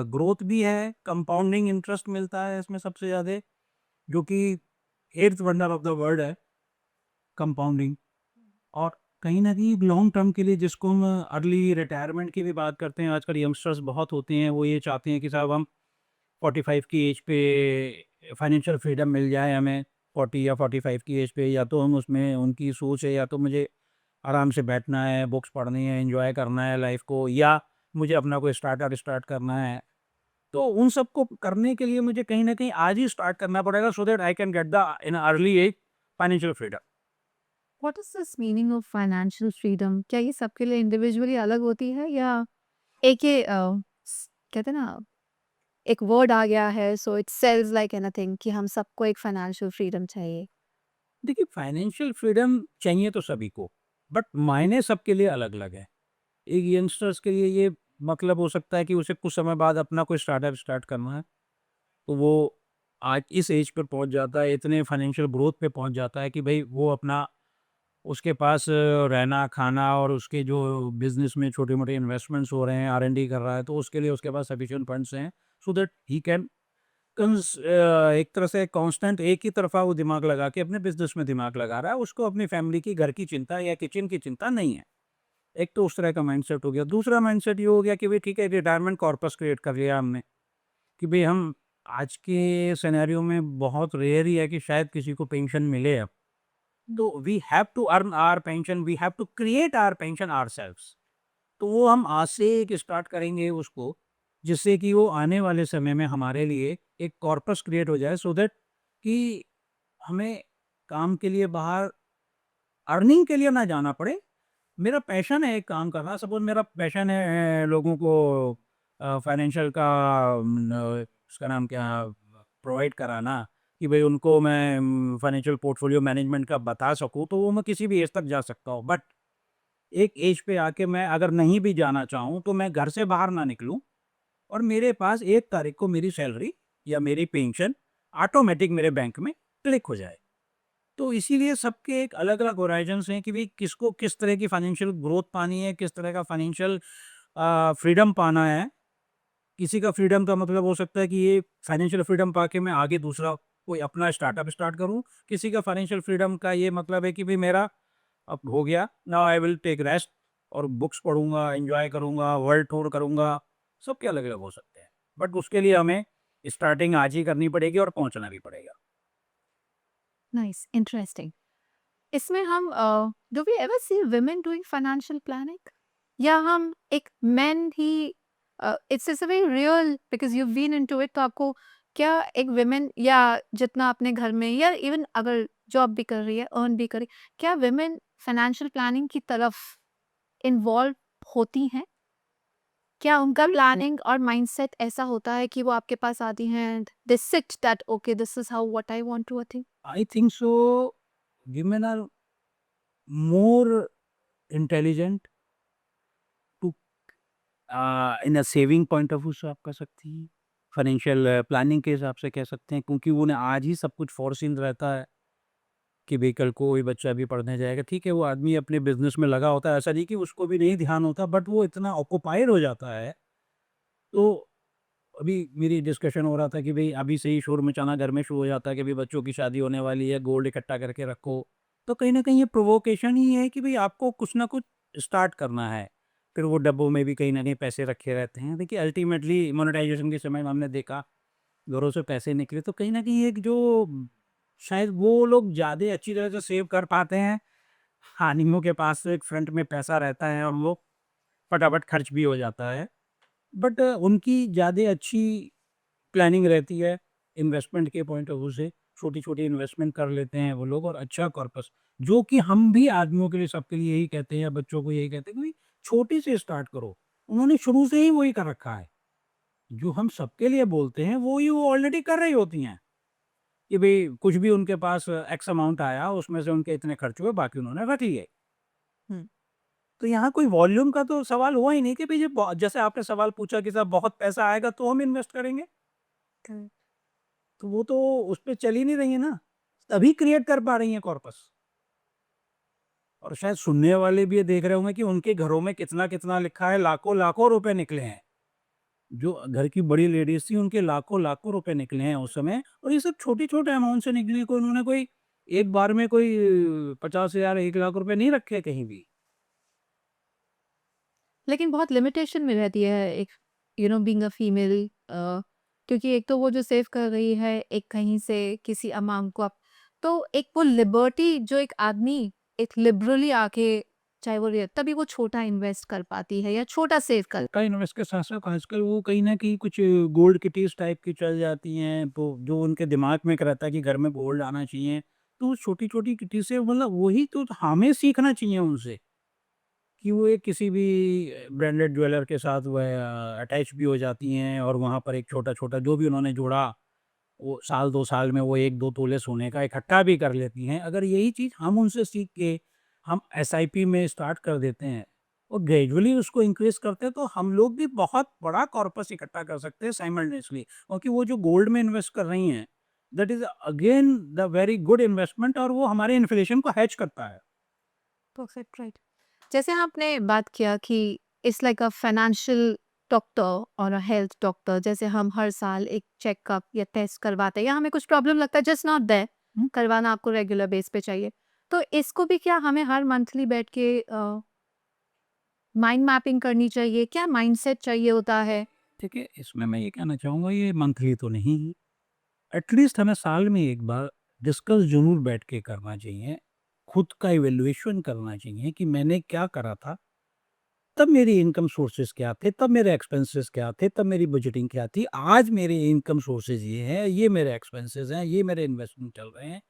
Speaker 2: ग्रोथ भी है, कंपाउंडिंग इंटरेस्ट मिलता है इसमें सबसे ज़्यादा, जो कि eighth wonder of the world है, कंपाउंडिंग। और कहीं न कहीं लॉन्ग टर्म के लिए जिसको हम अर्ली रिटायरमेंट की भी बात करते हैं, आजकल यंगस्टर्स बहुत होते हैं, वो ये चाहते हैं कि साहब हम 45 की एज पे फाइनेंशियल फ्रीडम मिल जाए हमें, 40 या 45 की एज पे, या तो हम उसमें उनकी सोच है या तो मुझे आराम से बैठना है, बुक्स पढ़नी है, एन्जॉय करना है लाइफ़ को, या मुझे अपना कोई स्टार्टअप स्टार्ट करना है। तो उन सबको करने के लिए मुझे कहीं न कहीं आज ही स्टार्ट करना पड़ेगा, so that I can get the in early age financial freedom.
Speaker 1: What is this meaning of financial freedom? क्या ये सबके लिए इंडिविजुअली अलग होती है या एक ये कहते हैं ना, एक वर्ड आ गया है so it sells like anything कि हम सबको एक फाइनेंशियल फ्रीडम चाहिए?
Speaker 2: देखिए, फाइनेंशियल फ्रीडम चाहिए तो सभी को, बट मायने सबके लिए अलग-अलग है। एक यंगस्टर्स के लिए ये मतलब हो सकता है कि उसे कुछ समय बाद अपना कोई स्टार्टअप स्टार्ट करना है, तो वो आज इस एज पे पहुँच जाता है, इतने फाइनेंशियल ग्रोथ पे पहुँच जाता है कि भई वो अपना उसके पास रहना, खाना और उसके जो बिज़नेस में छोटे-मोटे इन्वेस्टमेंट्स हो रहे हैं, आर-एन-डी कर रहा है, तो उसके लिए उसके पास सफिशिएंट फंड्स हैं, सो दैट ही कैन एक तरह से कांस्टेंट एक ही तरफ़ा वो दिमाग लगा के अपने बिज़नेस में दिमाग लगा रहा है, उसको अपनी फैमिली की, घर की चिंता या किचन की चिंता नहीं है। एक तो उस तरह का माइंडसेट हो गया। दूसरा माइंडसेट ये हो गया कि भई ठीक है, रिटायरमेंट कॉर्पस क्रिएट कर लिया हमने, कि भई हम आज के सिनेरियो में बहुत रेयर ही है कि शायद किसी को पेंशन मिले अब। तो we have to earn our pension, we have to create our pension ourselves. तो वो हम आज से एक स्टार्ट करेंगे उसको, जिससे कि वो आने वाले समय में हमारे लिए एक कॉर्पस क्रिएट हो जाए, सो दैट कि हमें काम के लिए बाहर अर्निंग के लिए ना जाना पड़े। मेरा पैशन है एक काम करना, सपोज़ मेरा पैशन है लोगों को फाइनेंशियल का उसका नाम क्या प्रोवाइड कराना, कि भई उनको मैं फाइनेंशियल पोर्टफोलियो मैनेजमेंट का बता सकूँ, तो वो मैं किसी भी एज तक जा सकता हूँ। बट एक एज पे आके मैं अगर नहीं भी जाना चाहूँ, तो मैं घर से बाहर ना निकलूँ और मेरे पास 1 तारीख को मेरी सैलरी या मेरी पेंशन ऑटोमैटिक मेरे बैंक में क्लिक हो जाए। तो इसीलिए सबके एक अलग-अलग होराइज़न्स हैं कि भई किसको किस तरह की फाइनेंशियल ग्रोथ पानी है, किस तरह का फाइनेंशियल फ्रीडम पाना है। किसी का फ्रीडम का मतलब हो सकता है कि ये फाइनेंशियल फ्रीडम पाके मैं आगे दूसरा कोई अपना स्टार्टअप स्टार्ट करूँ। किसी का फाइनेंशियल फ्रीडम का ये मतलब है कि भई मेरा अब हो गया, now I will take rest और बुक्स पढ़ूँगा, एन्जॉय करूँगा, वर्ल्ड टूर करूँगा। सबके अलग-अलग हो सकते हैं। बट उसके लिए हमें स्टार्टिंग आज ही करनी पड़ेगी और पहुँचना भी पड़ेगा।
Speaker 1: Nice, interesting. इसमें हम do we ever see women doing financial planning, या हम एक मेन ही it's a very real because you been into it, तो आपको क्या एक वुमेन या जितना अपने घर में या इवन अगर जॉब भी कर रही है अर्न भी कर रही, क्या वुमेन फाइनेंशियल प्लानिंग की तरफ इन्वॉल्व होती हैं? क्या उनका प्लानिंग और माइंडसेट ऐसा होता है कि वो आपके पास आती हैं, they sit that okay this is how what I want to achieve?
Speaker 2: I think so women are more intelligent to in a saving point of view से आप कह सकती हैं। फाइनेंशियल प्लानिंग के हिसाब से कह सकते हैं, क्योंकि उन्हें आज ही सब कुछ फोरसीन रहता है कि भई कल को कोई बच्चा भी पढ़ने जाएगा। ठीक है, वो आदमी अपने बिज़नेस में लगा होता है, ऐसा नहीं कि उसको भी नहीं ध्यान होता, बट वो इतना ऑक्यूपाइड हो जाता है। तो अभी मेरी डिस्कशन हो रहा था कि भई अभी से ही शोर मचाना घर में शुरू हो जाता है कि भई बच्चों की शादी होने वाली है, गोल्ड इकट्ठा करके रखो। तो कहीं न कहीं ये प्रोवोकेशन ही है कि भई आपको कुछ ना कुछ स्टार्ट करना है। फिर वो डब्बों में भी कहीं न कहीं पैसे रखे रहते हैं। देखिए अल्टीमेटली मोनेटाइज़ेशन के समय में हमने देखा, घरों से पैसे निकले, तो कहीं न कहीं एक जो शायद वो लोग ज़्यादा अच्छी तरह से सेव कर पाते हैं। हानियों के पास तो एक फ्रंट में पैसा रहता है और वो फटाफट खर्च भी हो जाता है। बट उनकी ज़्यादा अच्छी प्लानिंग रहती है इन्वेस्टमेंट के पॉइंट ऑफ व्यू से। छोटी-छोटी इन्वेस्टमेंट कर लेते हैं वो लोग और अच्छा कॉर्पस, जो कि हम भी आदमियों के लिए सबके लिए यही कहते हैं या बच्चों को यही कहते हैं कि भई छोटी से स्टार्ट करो। उन्होंने शुरू से ही वही कर रखा है। जो हम सबके लिए बोलते हैं वो ही वो ऑलरेडी कर रही होती हैं, कि भई कुछ भी उनके पास एक्स अमाउंट आया, उसमें से उनके इतने खर्च हुए, बाकी उन्होंने रख लिए।
Speaker 1: हम्म।
Speaker 2: तो यहाँ कोई वॉल्यूम का तो सवाल हुआ ही नहीं कि भई ये ब जैसे आपने सवाल पूछा कि साहब बहुत पैसा आएगा तो हम इन्वेस्ट करेंगे।
Speaker 1: करेक्ट।
Speaker 2: तो वो तो उस पे चल ही नहीं रही है ना, तभी क्रिएट कर पा रही हैं कॉर्पस। और शायद सुनने वाले भी ये देख रहे होंगे कि उनके घरों में कितना-कितना लिखा है, लाखों-लाखों रुपए निकले हैं। जो घर की बड़ी लेडीज़ थी उनके लाखों-लाखों रुपए निकले हैं उस समय, और ये सब छोटे-छोटे अमाउंट से निकले, कोई उन्होंने कोई एक बार में कोई 50,000 1 लाख रुपए नहीं रखे कहीं भी।
Speaker 1: लेकिन बहुत लिमिटेशन में रहती है एक, you know, being a female, क्योंकि एक तो वो जो सेव कर रही है एक कहीं से किसी अमाउंट को आप, तो एक वो लिबर्टी जो एक आदमी एक लिबरली आके, चाहे वो तभी वो छोटा इन्वेस्ट कर पाती है या छोटा सेव कर।
Speaker 2: छोटा इन्वेस्ट के साथ-साथ आजकल वो कहीं न कहीं कुछ गोल्ड किटीज़ टाइप की चल जाती हैं, तो जो उनके दिमाग में एक रहता है कि घर में गोल्ड आना चाहिए, तो छोटी-छोटी किटी से मतलब वही तो हमें सीखना चाहिए उनसे, कि वो एक किसी भी ब्रांडेड ज्वेलर के साथ वो अटैच भी हो जाती हैं और वहाँ पर एक छोटा-छोटा जो भी उन्होंने जोड़ा, वो साल 2 साल में वो 1-2 तोले सोने का इकट्ठा भी कर लेती हैं। अगर यही चीज़ हम उनसे सीख के हम एसआईपी में स्टार्ट कर देते हैं और ग्रेजुअली उसको इंक्रीज़ करते हैं, तो हम लोग भी बहुत बड़ा कॉर्पस इकट्ठा कर सकते हैं साइमल्टेनियसली। क्योंकि वो जो गोल्ड में इन्वेस्ट कर रही हैं, that is again the very good investment, और वो हमारे इन्फ्लेशन को हेज करता है।
Speaker 1: Perfect, right. जैसे आपने बात किया कि it's like a financial doctor और अ हेल्थ डॉक्टर, जैसे हम हर साल एक चेकअप या टेस्ट करवाते हैं या हमें कुछ प्रॉब्लम लगता है जस्ट नॉट दैट, करवाना आपको रेगुलर बेस पे चाहिए, तो इसको भी क्या हमें हर मंथली बैठ के माइंड मैपिंग करनी चाहिए? क्या माइंडसेट चाहिए होता है?
Speaker 2: ठीक है, इसमें मैं ये कहना चाहूँगा ये मंथली तो नहीं, एटलीस्ट हमें साल में एक बार डिस्कस ज़रूर बैठ के करना चाहिए। खुद का इवैल्यूएशन करना चाहिए कि मैंने क्या करा था, तब मेरी इनकम सोर्सेज़ क्या थे, तब मेरे एक्सपेंसेस क्या थे, तब मेरी बजटिंग क्या थी। आज मेरे इनकम सोर्सेज़ ये हैं, ये मेरे एक्सपेंसेस हैं, ये मेरे इन्वेस्टमेंट चल रहे हैं,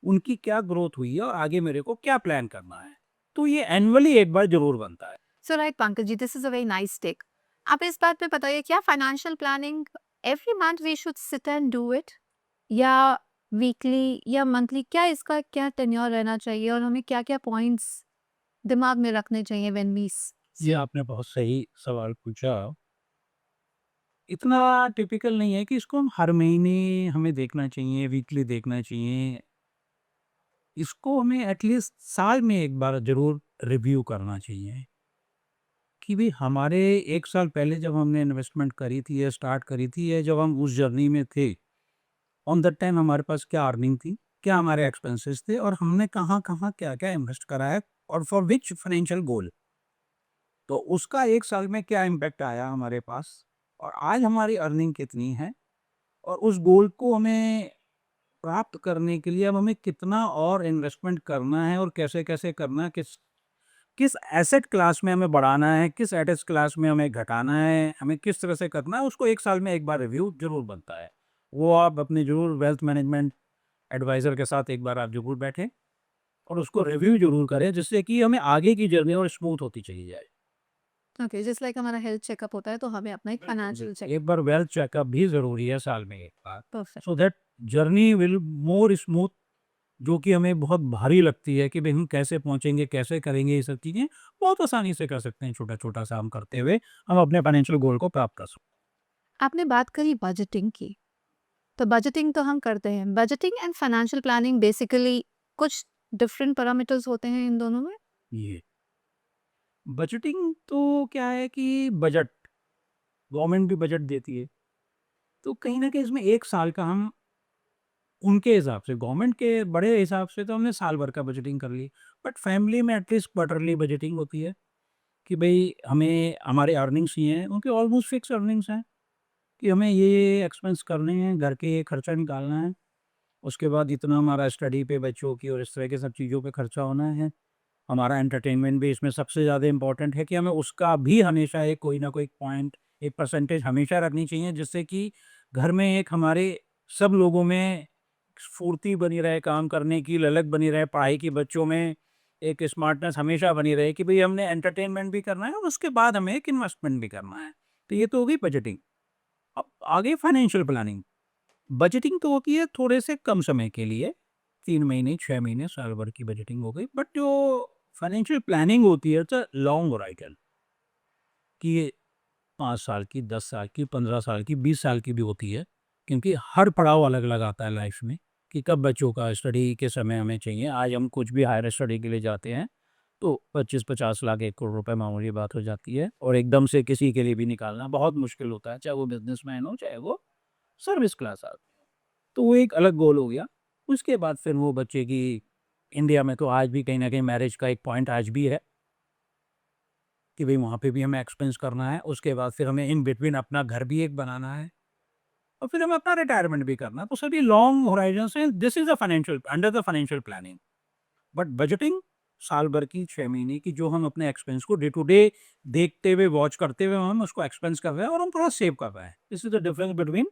Speaker 2: उनकी क्या ग्रोथ हुई है और आगे मेरे को क्या प्लान करना है। तो ये एनुअली एक बार ज़रूर बनता है।
Speaker 1: So right Pankaj ji, this is a very nice take. आप इस बात पे बताइए, क्या financial planning every month we should sit and do it, या वीकली या मंथली? क्या इसका क्या टेन्योर रहना चाहिए और हमें क्या क्या पॉइंट्स दिमाग में रखने चाहिए व्हेन वी?
Speaker 2: ये आपने बहुत सही सवाल पूछा। इतना टिपिकल नहीं है कि इसको हम हर महीने हमें देखना चाहिए, वीकली देखना चाहिए। इसको हमें एटलीस्ट साल में एक बार ज़रूर रिव्यू करना चाहिए कि भई हमारे 1 साल पहले जब हमने इन्वेस्टमेंट करी थी या स्टार्ट करी थी या जब हम उस जर्नी में थे, ऑन दैट टाइम हमारे पास क्या अर्निंग थी, क्या हमारे एक्सपेंसेस थे और हमने कहाँ-कहाँ, क्या-क्या इन्वेस्ट करा है और फॉर व्हिच फाइनेंशियल गोल। तो उसका 1 साल में क्या इम्पैक्ट आया हमारे पास और आज हमारी अर्निंग कितनी है और उस गोल को हमें प्राप्त करने के लिए अब हमें कितना और इन्वेस्टमेंट करना है और कैसे-कैसे करना है, किस किस एसेट क्लास में हमें बढ़ाना है, किस एसेट क्लास में हमें घटाना है, हमें किस तरह से करना है, उसको 1 साल में एक बार रिव्यू ज़रूर बनता है। वो आप अपने ज़रूर वेल्थ मैनेजमेंट एडवाइज़र के साथ एक बार आप ज़रूर बैठें और उसको रिव्यू ज़रूर करें, जिससे कि हमें आगे की जर्नी और स्मूथ होती चली जाए।
Speaker 1: ओके, जस्ट लाइक हमारा हेल्थ चेकअप होता है, तो हमें अपना एक फाइनेंशियल चेकअप।
Speaker 2: एक बार वेल्थ चेकअप भी ज़रूरी है साल में एक बार,
Speaker 1: perfect.
Speaker 2: So that journey will more smooth, जो कि हमें बहुत भारी लगती है कि भई हम कैसे पहुँचेंगे, कैसे करेंगे ये सब चीज़ें, बहुत आसानी से कर सकते हैं छोटा-छोटा सा हम करते हुए, हम अपने फाइनेंशियल गोल को प्राप्त कर सकते हैं।
Speaker 1: आपने बात करी बजटिंग की, तो बजटिंग तो हम करते हैं। Budgeting and financial planning basically कुछ डिफरेंट पैरामीटर्स होते हैं इन दोनों में?
Speaker 2: ये बजटिंग तो क्या है कि बजट गवर्नमेंट भी बजट देती है, तो कहीं न कहीं इसमें 1 साल का हम उनके हिसाब से गवर्नमेंट के बड़े हिसाब से तो हमने साल भर का बजटिंग कर ली, बट फैमिली में एटलीस्ट क्वार्टरली बजटिंग होती है कि भई हमें हमारे अर्निंग्स ये हैं, उनके ऑलमोस्ट फिक्स अर्निंग्स हैं कि हमें ये एक्सपेंस करने हैं, घर के ये खर्चा निकालना है, उसके बाद इतना हमारा स्टडी पे बच्चों की और इस तरह की सब चीज़ों पे खर्चा होना है। हमारा एंटरटेनमेंट भी इसमें सबसे ज़्यादा इम्पोर्टेंट है कि हमें उसका भी हमेशा एक कोई ना कोई पॉइंट, एक परसेंटेज हमेशा रखनी चाहिए, जिससे कि घर में एक हमारे सब लोगों में स्फूर्ति बनी रहे, काम करने की ललक बनी रहे, पढ़ाई की बच्चों में एक स्मार्टनेस हमेशा बनी रहे कि भई हमने एंटरटेनमेंट भी करना है और उसके बाद हमें एक इन्वेस्टमेंट भी करना है। तो ये तो हो गई बजटिंग। अब आगे फाइनेंशियल प्लानिंग। बजटिंग तो होती है थोड़े से कम समय के लिए, 3 महीने, 6 महीने, साल भर की बजटिंग हो गई। बट जो फाइनेंशियल प्लानिंग होती है, इट्स अ लॉन्ग होराइज़न कि ये 5 साल की, 10 साल की, 15 साल की, 20 साल की भी होती है। क्योंकि हर पड़ाव अलग-अलग आता है लाइफ़ में कि कब बच्चों का स्टडी के समय हमें चाहिए। आज हम कुछ भी हायर स्टडी के लिए जाते हैं, तो 25-50 लाख, 1 करोड़ रुपए मामूली बात हो जाती है और एकदम से किसी के लिए भी निकालना बहुत मुश्किल होता है, चाहे वो बिज़नेसमैन हो, चाहे वो सर्विस क्लास आदमी हो। तो वो एक अलग गोल हो गया। उसके बाद फिर वो बच्चे की इंडिया में तो आज भी कहीं न कहीं मैरिज का एक पॉइंट आज भी है कि भई वहाँ पे भी हमें एक्सपेंस करना है। उसके बाद फिर हमें इन बिटवीन अपना घर भी एक बनाना है और फिर हमें अपना रिटायरमेंट भी करना है। तो सभी लॉन्ग होराइज़न से this is a financial under the financial planning. But budgeting साल भर की, 6 महीने की, जो हम अपने एक्सपेंस को डे टू डे देखते हुए, वॉच करते हुए हम उसको एक्सपेंस कर रहे हैं और हम थोड़ा सेव कर रहे हैं। This is the difference between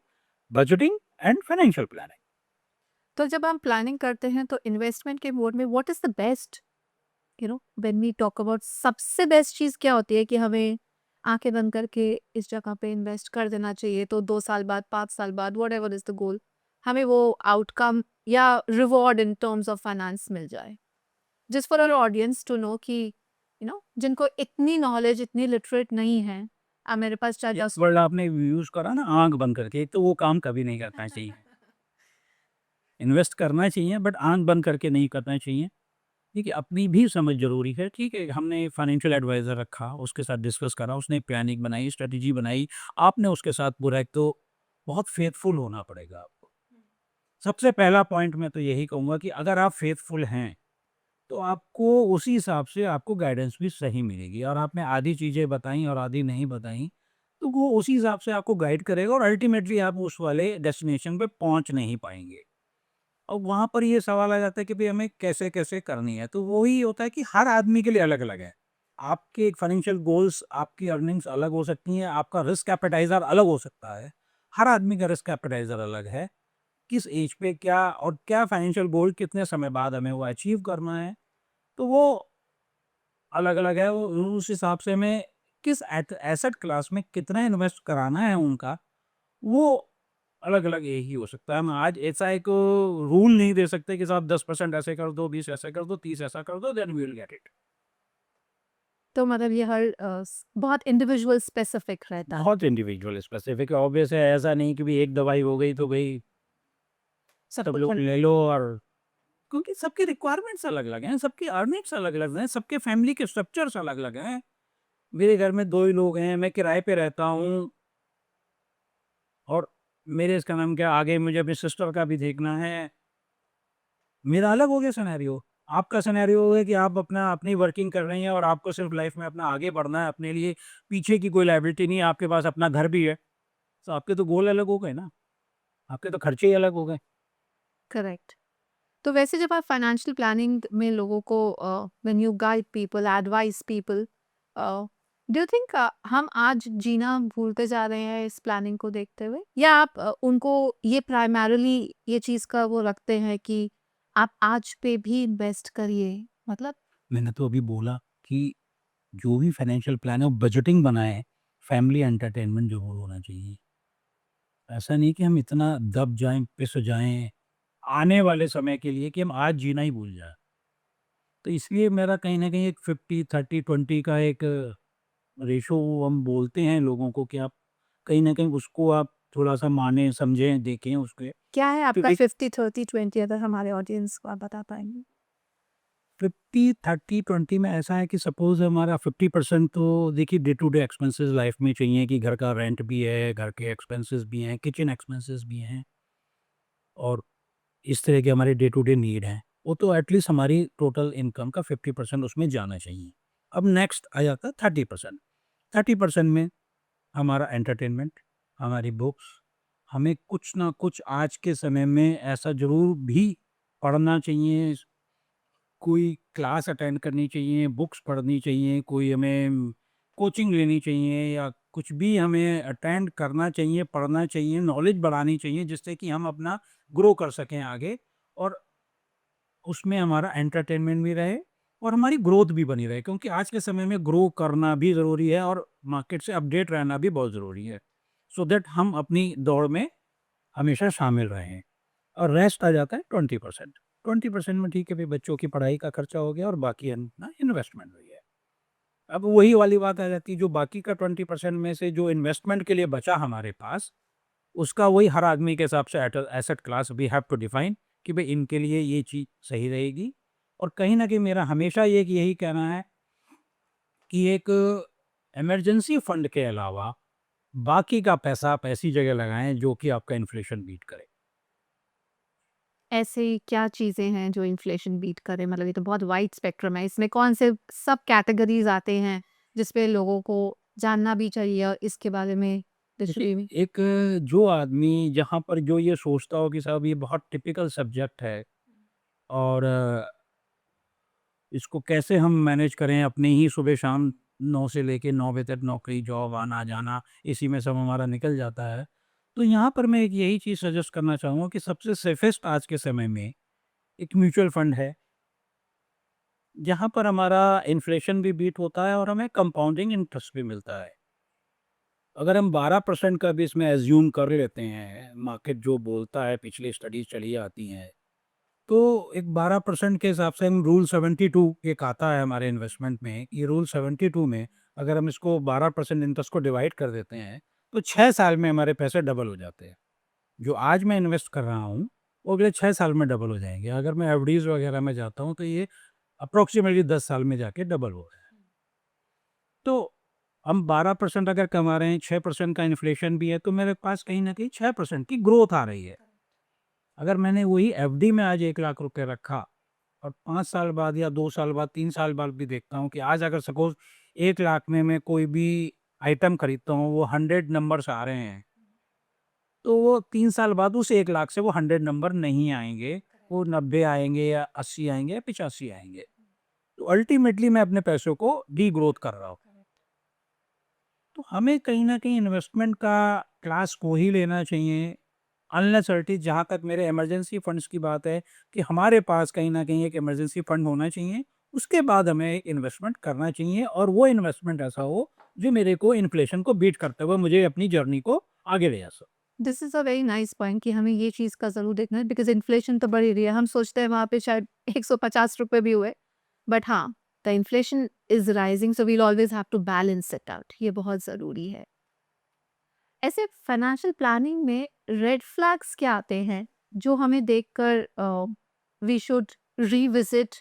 Speaker 2: budgeting and financial planning.
Speaker 1: तो जब हम प्लानिंग करते हैं तो इन्वेस्टमेंट के मोड में what is the best, when we talk about, सबसे बेस्ट चीज़ क्या होती है कि हमें आंखें बंद करके इस जगह पे इन्वेस्ट कर देना चाहिए, तो 2 साल बाद, 5 साल बाद, whatever is the goal, हमें वो आउटकम या reward in terms of finance मिल जाए? Just for our audience to know कि जिनको इतनी नॉलेज, इतनी लिटरेट नहीं है, मेरे पास चाहे
Speaker 2: एक
Speaker 1: 10।
Speaker 2: वर्ड आपने यूज़ करा ना, आँख बंद करके, एक तो वो काम कभी नहीं करना चाहिए। इन्वेस्ट करना चाहिए बट आँख बंद करके नहीं करना चाहिए। देखिए, अपनी भी समझ ज़रूरी है, ठीक है? हमने फाइनेंशियल एडवाइज़र रखा, उसके साथ डिस्कस करा, उसने प्लानिंग बनाई, स्ट्रैटेजी बनाई, आपने उसके साथ पूरा एक तो बहुत फेथफुल होना पड़ेगा आपको। सबसे पहला पॉइंट मैं तो यही कहूँगा कि अगर आप फेथफुल हैं, तो आपको उसी हिसाब से आपको गाइडेंस भी सही मिलेगी और आपने आधी चीज़ें बताई और आधी नहीं बताई, तो वो उसी हिसाब से आपको गाइड करेगा और अल्टीमेटली आप उस वाले डेस्टिनेशन पे पहुँच नहीं पाएँगे। और वहाँ पर ये सवाल आ जाता है कि भई हमें कैसे-कैसे करनी है? तो वही होता है कि हर आदमी के लिए अलग-अलग है। आपके फाइनेंशियल गोल्स, आपकी अर्निंग्स अलग हो सकती हैं, आपका रिस्क एपेटाइज़र अलग हो सकता है। हर आदमी का रिस्क एपेटाइज़र अलग है। किस एज पे क्या और क्या फाइनेंशियल गोल कितने समय बाद हमें वो अचीव करना है, तो वो अलग-अलग है। वो उस हिसाब से हमें किस एसेट क्लास में कितना इन्वेस्ट कराना है उनका, वो अलग-अलग यही हो सकता है। हम आज ऐसा एक रूल नहीं दे सकते कि साहब 10% ऐसे कर दो, 20 ऐसे कर दो, 30 ऐसा कर दो, then we will get it.
Speaker 1: तो मतलब ये हर बहुत इंडिविजुअल स्पेसिफिक रहता है।
Speaker 2: बहुत इंडिविजुअल स्पेसिफिक है, ऑब्वियस है। ऐसा नहीं कि भई एक दवाई हो गई तो भई
Speaker 1: सब
Speaker 2: सब
Speaker 1: कुछ
Speaker 2: लोग ले लो। और क्योंकि सबकी रिक्वायरमेंट्स अलग-अलग हैं, सबकी अर्निंग्स अलग-अलग हैं, सबके फैमिली के स्ट्रक्चर्स अलग-अलग हैं। मेरे घर में 2 ही लोग हैं, मैं किराए पे रहता हूँ और मेरे इसका नाम क्या आगे मुझे अपनी सिस्टर का भी देखना है। मेरा अलग हो गया सिनेरियो। आपका सिनेरियो है कि आप अपना अपनी वर्किंग कर रही हैं और आपको सिर्फ़ लाइफ़ में अपना आगे बढ़ना है, अपने लिए पीछे की कोई लायबिलिटी नहीं है, आपके पास अपना घर भी है। तो आपके तो गोल अलग हो गए ना, आपके तो खर्चे ही अलग हो गए।
Speaker 1: करेक्ट। तो वैसे जब आप फाइनेंशियल प्लानिंग में लोगों को when you guide people, advice people, do you think हम आज जीना भूलते जा रहे हैं इस प्लानिंग को देखते हुए? या आप उनको ये प्राइमरीली ये चीज़ का वो रखते हैं कि आप आज पे भी इन्वेस्ट करिए? मतलब
Speaker 2: मैंने तो अभी बोला कि जो भी फाइनेंशियल प्लान है वो बजटिंग बनाएँ, फैमिली एंटरटेनमेंट ज़रूर होना चाहिए। ऐसा नहीं कि हम इतना दब जाएँ, पिस जाएँ, आने वाले समय के लिए कि हम आज जीना ही भूल जाएँ। तो इसलिए मेरा कहीं न कहीं एक 50-30-20 का एक रेशो हम बोलते हैं लोगों को कि आप कहीं न कहीं उसको आप थोड़ा-सा मानें, समझें, देखें उसके।
Speaker 1: क्या है आपका
Speaker 2: क्योंकि
Speaker 1: 50-30-20 अगर हमारे ऑडियंस को आप बता पाएँगे?
Speaker 2: 50-30-20 में ऐसा है कि सपोज़ हमारा 50% तो देखिए day to day expenses life में चाहिए कि घर का रेंट भी है, घर के एक्सपेंसेस भी हैं, किचन एक्सपेंसेस भी हैं और इस तरह के हमारे डे टू डे नीड हैं। वो तो एटलीस्ट हमारी टोटल इनकम का 50% उसमें जाना चाहिए। अब नेक्स्ट आ जाता है 30%। 30% में हमारा एंटरटेनमेंट, हमारी बुक्स, हमें कुछ ना कुछ आज के समय में ऐसा ज़रूर भी पढ़ना चाहिए, कोई क्लास अटेंड करनी चाहिए, बुक्स पढ़नी चाहिए, कोई हमें कोचिंग लेनी चाहिए या कुछ भी हमें अटेंड करना चाहिए, पढ़ना चाहिए, नॉलेज बढ़ानी चाहिए जिससे कि हम अपना ग्रो कर सकें आगे और उसमें हमारा एंटरटेनमेंट भी रहे और हमारी ग्रोथ भी बनी रहे क्योंकि आज के समय में ग्रो करना भी ज़रूरी है और मार्केट से अपडेट रहना भी बहुत ज़रूरी है। सो दैट हम अपनी दौड़ में हमेशा शामिल रहें। और रेस्ट आ जाता है 20%। 20% में ठीक है भई बच्चों की पढ़ाई का खर्चा हो गया और बाकी अपना इन्वेस्टमेंट हो गया। अब वही वाली बात आ जाती है जो बाकी का 20% में से जो इन्वेस्टमेंट के लिए बचा हमारे पास, उसका वही हर आदमी के हिसाब से asset class we have to define कि भई इनके लिए ये चीज़ सही रहेगी। और कहीं न कहीं मेरा हमेशा एक यही कहना है कि एक इमरजेंसी फंड के अलावा बाकी का पैसा आप ऐसी जगह लगाएँ जो कि आपका इन्फ्लेशन बीट करे।
Speaker 1: ऐसे क्या चीज़ें हैं जो इन्फ्लेशन बीट करें? मतलब ये तो बहुत वाइड स्पेक्ट्रम है। इसमें कौन से सब कैटेगरीज़ आते हैं, जिस पे लोगों को जानना भी चाहिए और इसके बारे में
Speaker 2: देखिए,
Speaker 1: लिटरेरी में
Speaker 2: एक जो आदमी जहाँ पर जो ये सोचता हो कि साहब ये बहुत टिपिकल सब्जेक्ट है और इसको कैसे हम मैनेज करें अपने ही सुबह-शाम 9 से लेके 9 बजे तक नौकरी, जॉब, आना-जाना इसी में सब हमारा निकल जाता है। तो यहाँ पर मैं एक यही चीज़ सजेस्ट करना चाहूँगा कि सबसे सेफेस्ट आज के समय में एक म्यूचुअल फंड है, जहाँ पर हमारा इन्फ्लेशन भी बीट होता है और हमें कंपाउंडिंग इंटरेस्ट भी मिलता है। अगर हम 12% का भी इसमें अज़्यूम कर लेते हैं, मार्केट जो बोलता है पिछली स्टडीज़ चली आती हैं, तो एक 12% के हिसाब से हम रूल 72 एक आता है हमारे इन्वेस्टमेंट में, ये रूल 72 में अगर हम इसको 12% इंटरेस्ट को डिवाइड कर देते हैं, तो 6 साल में हमारे पैसे डबल हो जाते हैं। जो आज मैं इन्वेस्ट कर रहा हूँ, वो अगले 6 साल में डबल हो जाएँगे। अगर मैं एफडीज़ वगैरह में जाता हूँ, तो ये अप्रॉक्सिमेटली 10 साल में जाके डबल हो रहा है। तो हम 12% अगर कमा रहे हैं, 6% का इन्फ्लेशन भी है, तो मेरे पास कहीं न कहीं 6% की ग्रोथ आ रही है। अगर मैंने वही एफडी में आज 1 लाख रुपए रखा और 5 साल बाद या 2 साल बाद, 3 साल बाद भी देखता हूँ कि आज अगर सपोज़ 1 लाख में मैं कोई भी आइटम खरीदता हूँ, वो 100 नंबर्स आ रहे हैं, तो वो 3 साल बाद उस 1 लाख से वो 100 नंबर नहीं आएँगे, वो 90 आएँगे या 80 आएँगे या 85 आएँगे। तो अल्टीमेटली मैं अपने पैसों को डी-ग्रोथ कर रहा हूँ। तो हमें कहीं न कहीं इन्वेस्टमेंट का क्लास को ही लेना चाहिए, अनलेस अनटिल जहाँ तक मेरे इमरजेंसी फंड्स की बात है कि हमारे पास कहीं न कहीं एक इमरजेंसी फंड होना चाहिए, उसके बाद हमें इन्वेस्टमेंट करना चाहिए और वो इन्वेस्टमेंट ऐसा हो, जो मेरे को इन्फ्लेशन को बीट करते हुए मुझे अपनी जर्नी को आगे ले जा सके।
Speaker 1: This is a very nice point कि हमें ये चीज़ का ज़रूर देखना है बिकॉज़ इन्फ्लेशन तो बढ़ ही रही है। हम सोचते हैं वहाँ पे शायद ₹150 भी हुए, बट हाँ, the inflation is rising so we will always have to balance it out. ये बहुत ज़रूरी है। ऐसे फाइनेंशियल प्लानिंग में रेड फ्लैग्स क्या आते हैं, जो हमें देखकर वी शुड रिविज़िट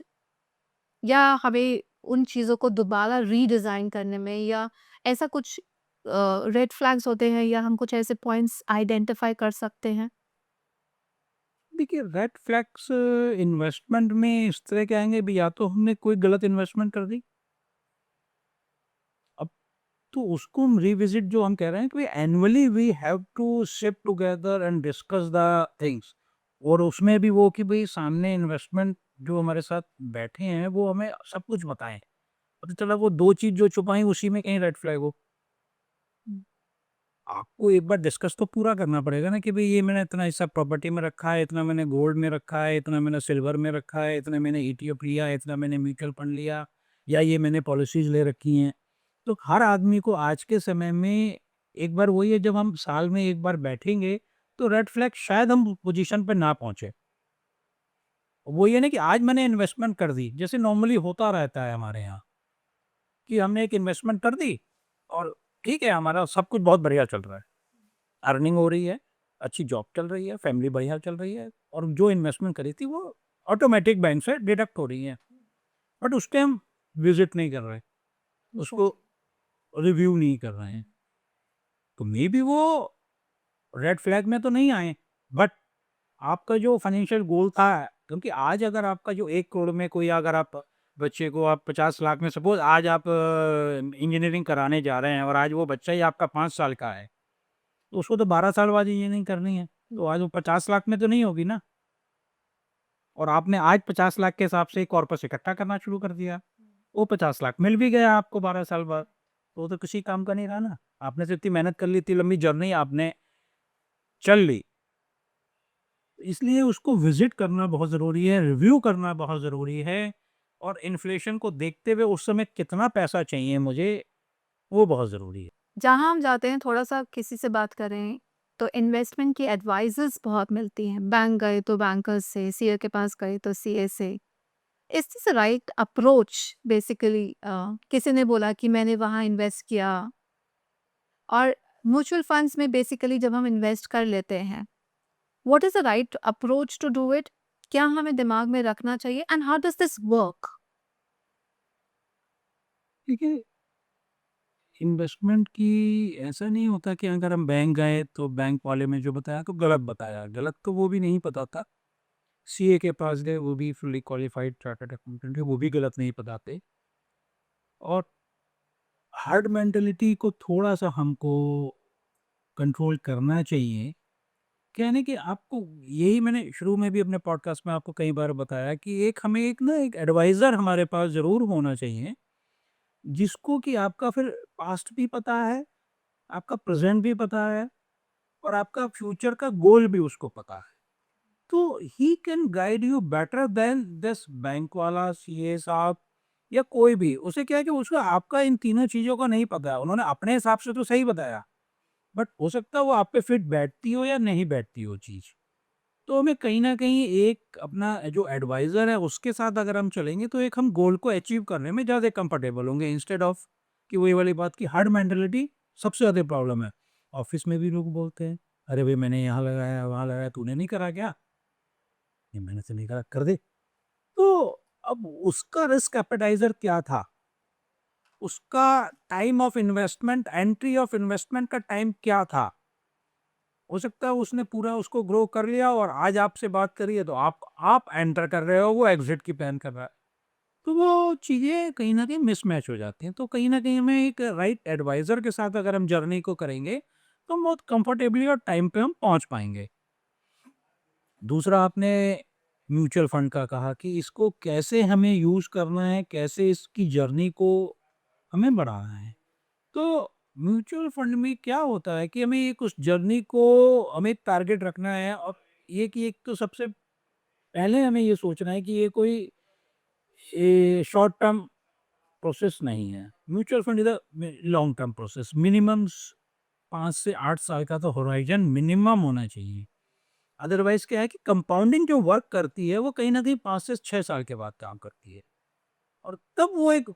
Speaker 1: या हमें उन चीज़ों को दोबारा रीडिज़ाइन करने में या ऐसा कुछ रेड फ्लैग्स होते हैं या हम कुछ ऐसे पॉइंट्स आइडेंटिफ़ाई कर सकते हैं?
Speaker 2: देखिए, रेड फ्लैग्स इन्वेस्टमेंट में इस तरह के आएँगे भी, या तो हमने कोई गलत इन्वेस्टमेंट कर दी, अब तो उसको हम रिविज़िट जो हम कह रहे हैं कि annually we have to sit together and discuss the things, और उसमें भी वो कि भई सामने इन्वेस्टमेंट जो हमारे साथ बैठे हैं, वो हमें सब कुछ बताएँ। पता चला वो 2 चीज़ जो छुपाई उसी में कहीं रेड फ्लैग हो।
Speaker 1: हुँ।
Speaker 2: आपको एक बार डिस्कस तो पूरा करना पड़ेगा ना कि भई ये मैंने इतना हिस्सा प्रॉपर्टी में रखा है, इतना मैंने गोल्ड में रखा है, इतना मैंने सिल्वर में रखा है, इतना मैंने ईटीएफ लिया है, इतना मैंने म्यूचुअल फंड लिया, या ये मैंने पॉलिसीज़ ले रखी हैं। तो हर आदमी को आज के समय में एक बार वही है, जब हम साल में एक बार बैठेंगे, तो रेड फ्लैग शायद हम पोज़ीशन पे ना पहुँचे। वो ये ना कि आज मैंने इन्वेस्टमेंट कर दी, जैसे नॉर्मली होता रहता है हमारे यहाँ, कि हमने एक इन्वेस्टमेंट कर दी और ठीक है, हमारा सब कुछ बहुत बढ़िया चल रहा है। अर्निंग हो रही है, अच्छी जॉब चल रही है, फैमिली बढ़िया चल रही है, और जो इन्वेस्टमेंट करी थी वो ऑटोमेटिक बैंक से डिडक्ट हो रही है। बट उस टाइम विज़िट नहीं कर रहे, उसको रिव्यू नहीं कर रहे हैं। तो मेबी वो रेड फ्लैग में तो नहीं आए, बट आपका जो फाइनेंशियल गोल था, क्योंकि आज अगर आपका जो 1 करोड़ में कोई, अगर आप बच्चे को आप 50 लाख में, सपोज़ आज आप इंजीनियरिंग कराने जा रहे हैं और आज वो बच्चा ही आपका 5 साल का है, तो उसको तो 12 साल बाद इंजीनियरिंग करनी है। तो आज वो 50 लाख में तो नहीं होगी ना। और आपने आज 50 लाख के हिसाब से कॉर्पस इकट्ठा करना शुरू कर दिया। वो 50 लाख मिल भी गया आपको 12 साल बाद, तो वो तो किसी काम का नहीं रहा ना। आपने तो इतनी मेहनत कर ली, इतनी लंबी जर्नी आपने चल ली। इसलिए उसको विज़िट करना बहुत ज़रूरी है, रिव्यू करना बहुत ज़रूरी है, और इन्फ्लेशन को देखते हुए उस समय कितना पैसा चाहिए मुझे, वो बहुत ज़रूरी है।
Speaker 1: जहाँ हम जाते हैं थोड़ा-सा किसी से बात करें, तो इन्वेस्टमेंट की एडवाइसेज़ बहुत मिलती हैं। बैंक गए तो बैंकर्स से, सीए के पास गए तो सीए से। Is this a right approach basically किसी ने बोला कि मैंने वहाँ इन्वेस्ट किया और म्यूचुअल फंड्स में बेसिकली जब हम इन्वेस्ट कर लेते हैं, what is the right approach to do it? क्या हमें दिमाग में रखना चाहिए and how does this work?
Speaker 2: देखिए, इन्वेस्टमेंट की ऐसा नहीं होता कि अगर हम बैंक गए तो बैंक वाले ने जो बताया तो गलत बताया। गलत तो वो भी नहीं पता था। सीए के पास गए, वो भी फुल्ली क्वालिफाइड चार्टर्ड अकाउंटेंट है, वो भी गलत नहीं बताते। और हर्ड मेंटालिटी को थोड़ा-सा हमको कंट्रोल करना चाहिए। क्या है ना कि आपको, यही मैंने शुरू में भी अपने पॉडकास्ट में आपको कई बार बताया कि एक हमें एक ना एक एडवाइज़र हमारे पास ज़रूर होना चाहिए, जिसको कि आपका फिर पास्ट भी पता है, आपका प्रेज़ेंट भी पता है, और आपका फ्यूचर का गोल भी उसको पता है। तो he can guide you better than this bank वाला, सीए साहब, या कोई भी। उसे क्या है कि उसको आपका इन तीनों चीज़ों का नहीं पता है। उन्होंने अपने हिसाब से तो सही बताया, बट हो सकता है वो आप पे फिट बैठती हो या नहीं बैठती हो चीज़। तो हमें कहीं न कहीं एक अपना जो एडवाइज़र है उसके साथ अगर हम चलेंगे, तो एक हम गोल को अचीव करने में ज़्यादा कंफर्टेबल होंगे, इंस्टेड ऑफ कि वही वाली बात की हर्ड मेंटालिटी सबसे ज़्यादा प्रॉब्लम है। ऑफ़िस में भी लोग बोलते हैं, "अरे भई मैंने यहाँ लगाया, वहाँ लगाया, तूने नहीं करा क्या?" नहीं, मैंने तो नहीं करा, कर दे। तो अब उसका रिस्क एपेटाइज़र क्या था? उसका time of investment, entry of investment का टाइम क्या था? हो सकता है उसने पूरा उसको ग्रो कर लिया और आज आपसे बात करी है तो आप एंटर कर रहे हो, वो एग्ज़िट की प्लान कर रहा है। तो वो चीज़ें कहीं न कहीं मिसमैच हो जाती हैं। तो कहीं न कहीं हमें एक राइट एडवाइज़र के साथ अगर हम जर्नी को करेंगे, तो हम बहुत कंफर्टेबली और टाइम पे हम पहुँच पाएँगे। दूसरा आपने म्यूचुअल फंड का कहा कि इसको कैसे हमें यूज़ करना है, कैसे इसकी जर्नी को हमें बढ़ाना है। तो म्यूचुअल फंड में क्या होता है कि हमें एक उस जर्नी को हमें एक टारगेट रखना है और ये कि एक तो सबसे पहले हमें ये सोचना है कि ये कोई शॉर्ट टर्म प्रोसेस नहीं है। Mutual fund is a long term process. Minimum 5 से 8 साल का तो होराइज़न मिनिमम होना चाहिए। अदरवाइज़ क्या है कि कंपाउंडिंग जो वर्क करती है, वो कहीं न कहीं 5 से 6 साल के बाद काम करती है। और तब वो एक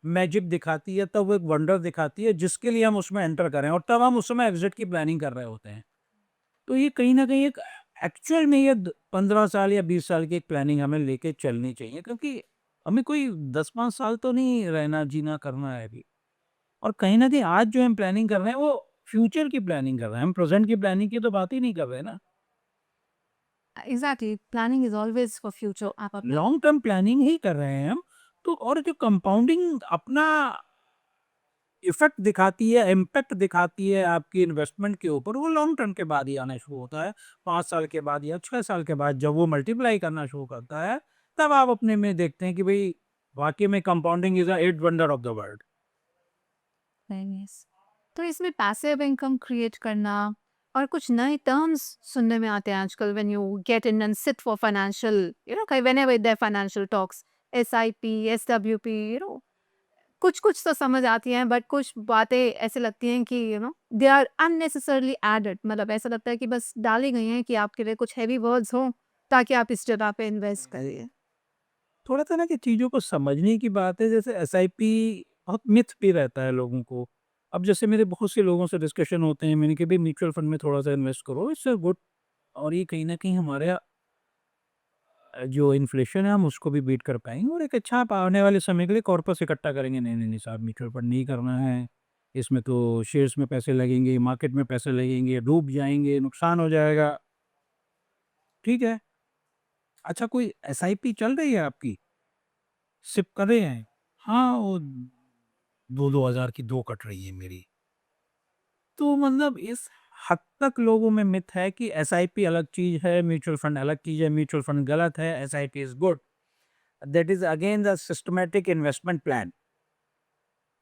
Speaker 2: मैजिक दिखाती है, तब वो एक वंडर दिखाती है जिसके लिए हम उसमें एंटर करें और तब हम उस समय एग्ज़िट की प्लानिंग कर रहे होते हैं। तो ये कहीं न कहीं एक एक्चुअल में ये 15 साल या 20 साल की एक प्लानिंग हमें लेके चलनी चाहिए क्योंकि हमें कोई 10-5 साल तो नहीं रहना, जीना, करना है अभी। और कहीं न कहीं आज जो हम प्लानिंग कर रहे हैं वो फ्यूचर की प्लानिंग कर रहे हैं। हम प्रेज़ेंट की प्लानिंग की तो बात ही नहीं कर रहे ना।
Speaker 1: Exactly, planning is always for future. आप अपना
Speaker 2: लॉन्ग टर्म प्लानिंग ही कर रहे हैं हम। तो और जो कंपाउंडिंग अपना इफ़ेक्ट दिखाती है, इम्पैक्ट दिखाती है आपकी इन्वेस्टमेंट के ऊपर, वो लॉन्ग टर्म के बाद ही आना शुरू होता है। 5 साल के बाद या 6 साल के बाद जब वो मल्टीप्लाई करना शुरू करता है, तब आप अपने में देखते हैं कि भई वाक़ई में compounding is a eight wonder of the world.
Speaker 1: Yes. तो इसमें पैसिव इनकम क्रिएट करना और कुछ नए टर्म्स सुनने में आते हैं आजकल, when you get in and sit for financial, you know, whenever there financial talks, SIP, SWP, you know, कुछ कुछ तो समझ आती हैं, बट कुछ बातें ऐसे लगती हैं कि you know they are unnecessarily added. मतलब ऐसा लगता है कि बस डाली गई हैं कि आपके लिए कुछ हैवी वर्ड्स हों ताकि आप इस जगह पे इन्वेस्ट करिए।
Speaker 2: थोड़ा-सा ना कि चीज़ों को समझने की बात है, जैसे एसआईपी बहुत मिथ भी रहता है लोगों को। अब जैसे मेरे बहुत से लोगों से डिस्कशन होते हैं, मैंने कि भई म्यूचुअल फंड में थोड़ा-सा इन्वेस्ट करो, इट्स अ गुड। और ये कहीं न कहीं हमारे जो इन्फ्लेशन है हम उसको भी बीट कर पाएँगे और एक अच्छा आप आने वाले समय के लिए कॉर्पस इकट्ठा करेंगे। नहीं, नहीं, नहीं साहब, म्यूचुअल फंड नहीं करना है, इसमें तो शेयर्स में पैसे लगेंगे, मार्केट में पैसे लगेंगे, डूब जाएँगे, नुकसान हो जाएगा। ठीक है, अच्छा कोई एसआईपी चल रही है आपकी? सिप कर रहे हैं? हाँ, वो 2-2 हज़ार की 2 कट रही है मेरी। तो मतलब इस हद तक लोगों में मिथ है कि एसआईपी अलग चीज़ है, म्यूचुअल फंड अलग चीज़ है, म्यूचुअल फंड गलत है, SIP is good. That is again the systematic investment plan.